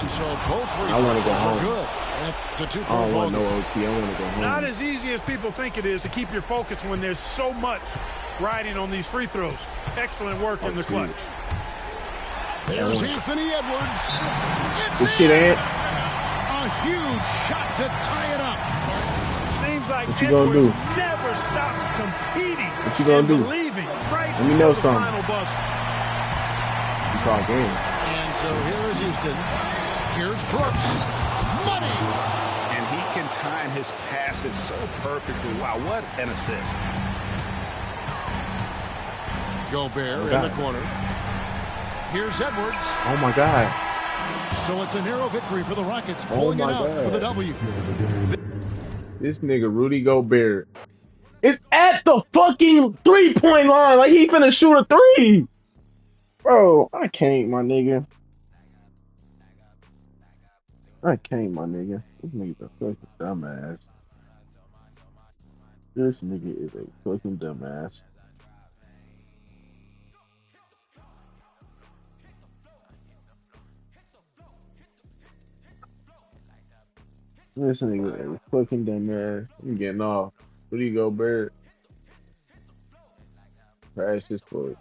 And so both free I want to go throws are home. good. And it's a I two-point don't ball want no game. OT. I want to go home. Not as easy as people think it is to keep your focus when there's so much riding on these free throws. Excellent work in the clutch. There's Anthony Edwards. Good shit, Ant. A huge shot to tie it up. Seems like What you gonna Edwards do? never stops competing. What you gonna and do? Believing right Let me know until the something. final buzzer. You call game. And so here is Houston. Here's Brooks. Money. And he can time his passes so perfectly. Wow, what an assist. Gobert in the corner. Here's Edwards. Oh my God. So it's a narrow victory for the Rockets, Oh pulling it my out God. for the W. This nigga Rudy Gobert is at the fucking 3-point line. Like he finna shoot a three. Bro, I can't, my nigga. I can't, my nigga. This nigga's a fucking dumbass. This nigga is a fucking dumbass. This nigga is a fucking dumbass. I'm getting off. Rudy Gobert. Crash this boy.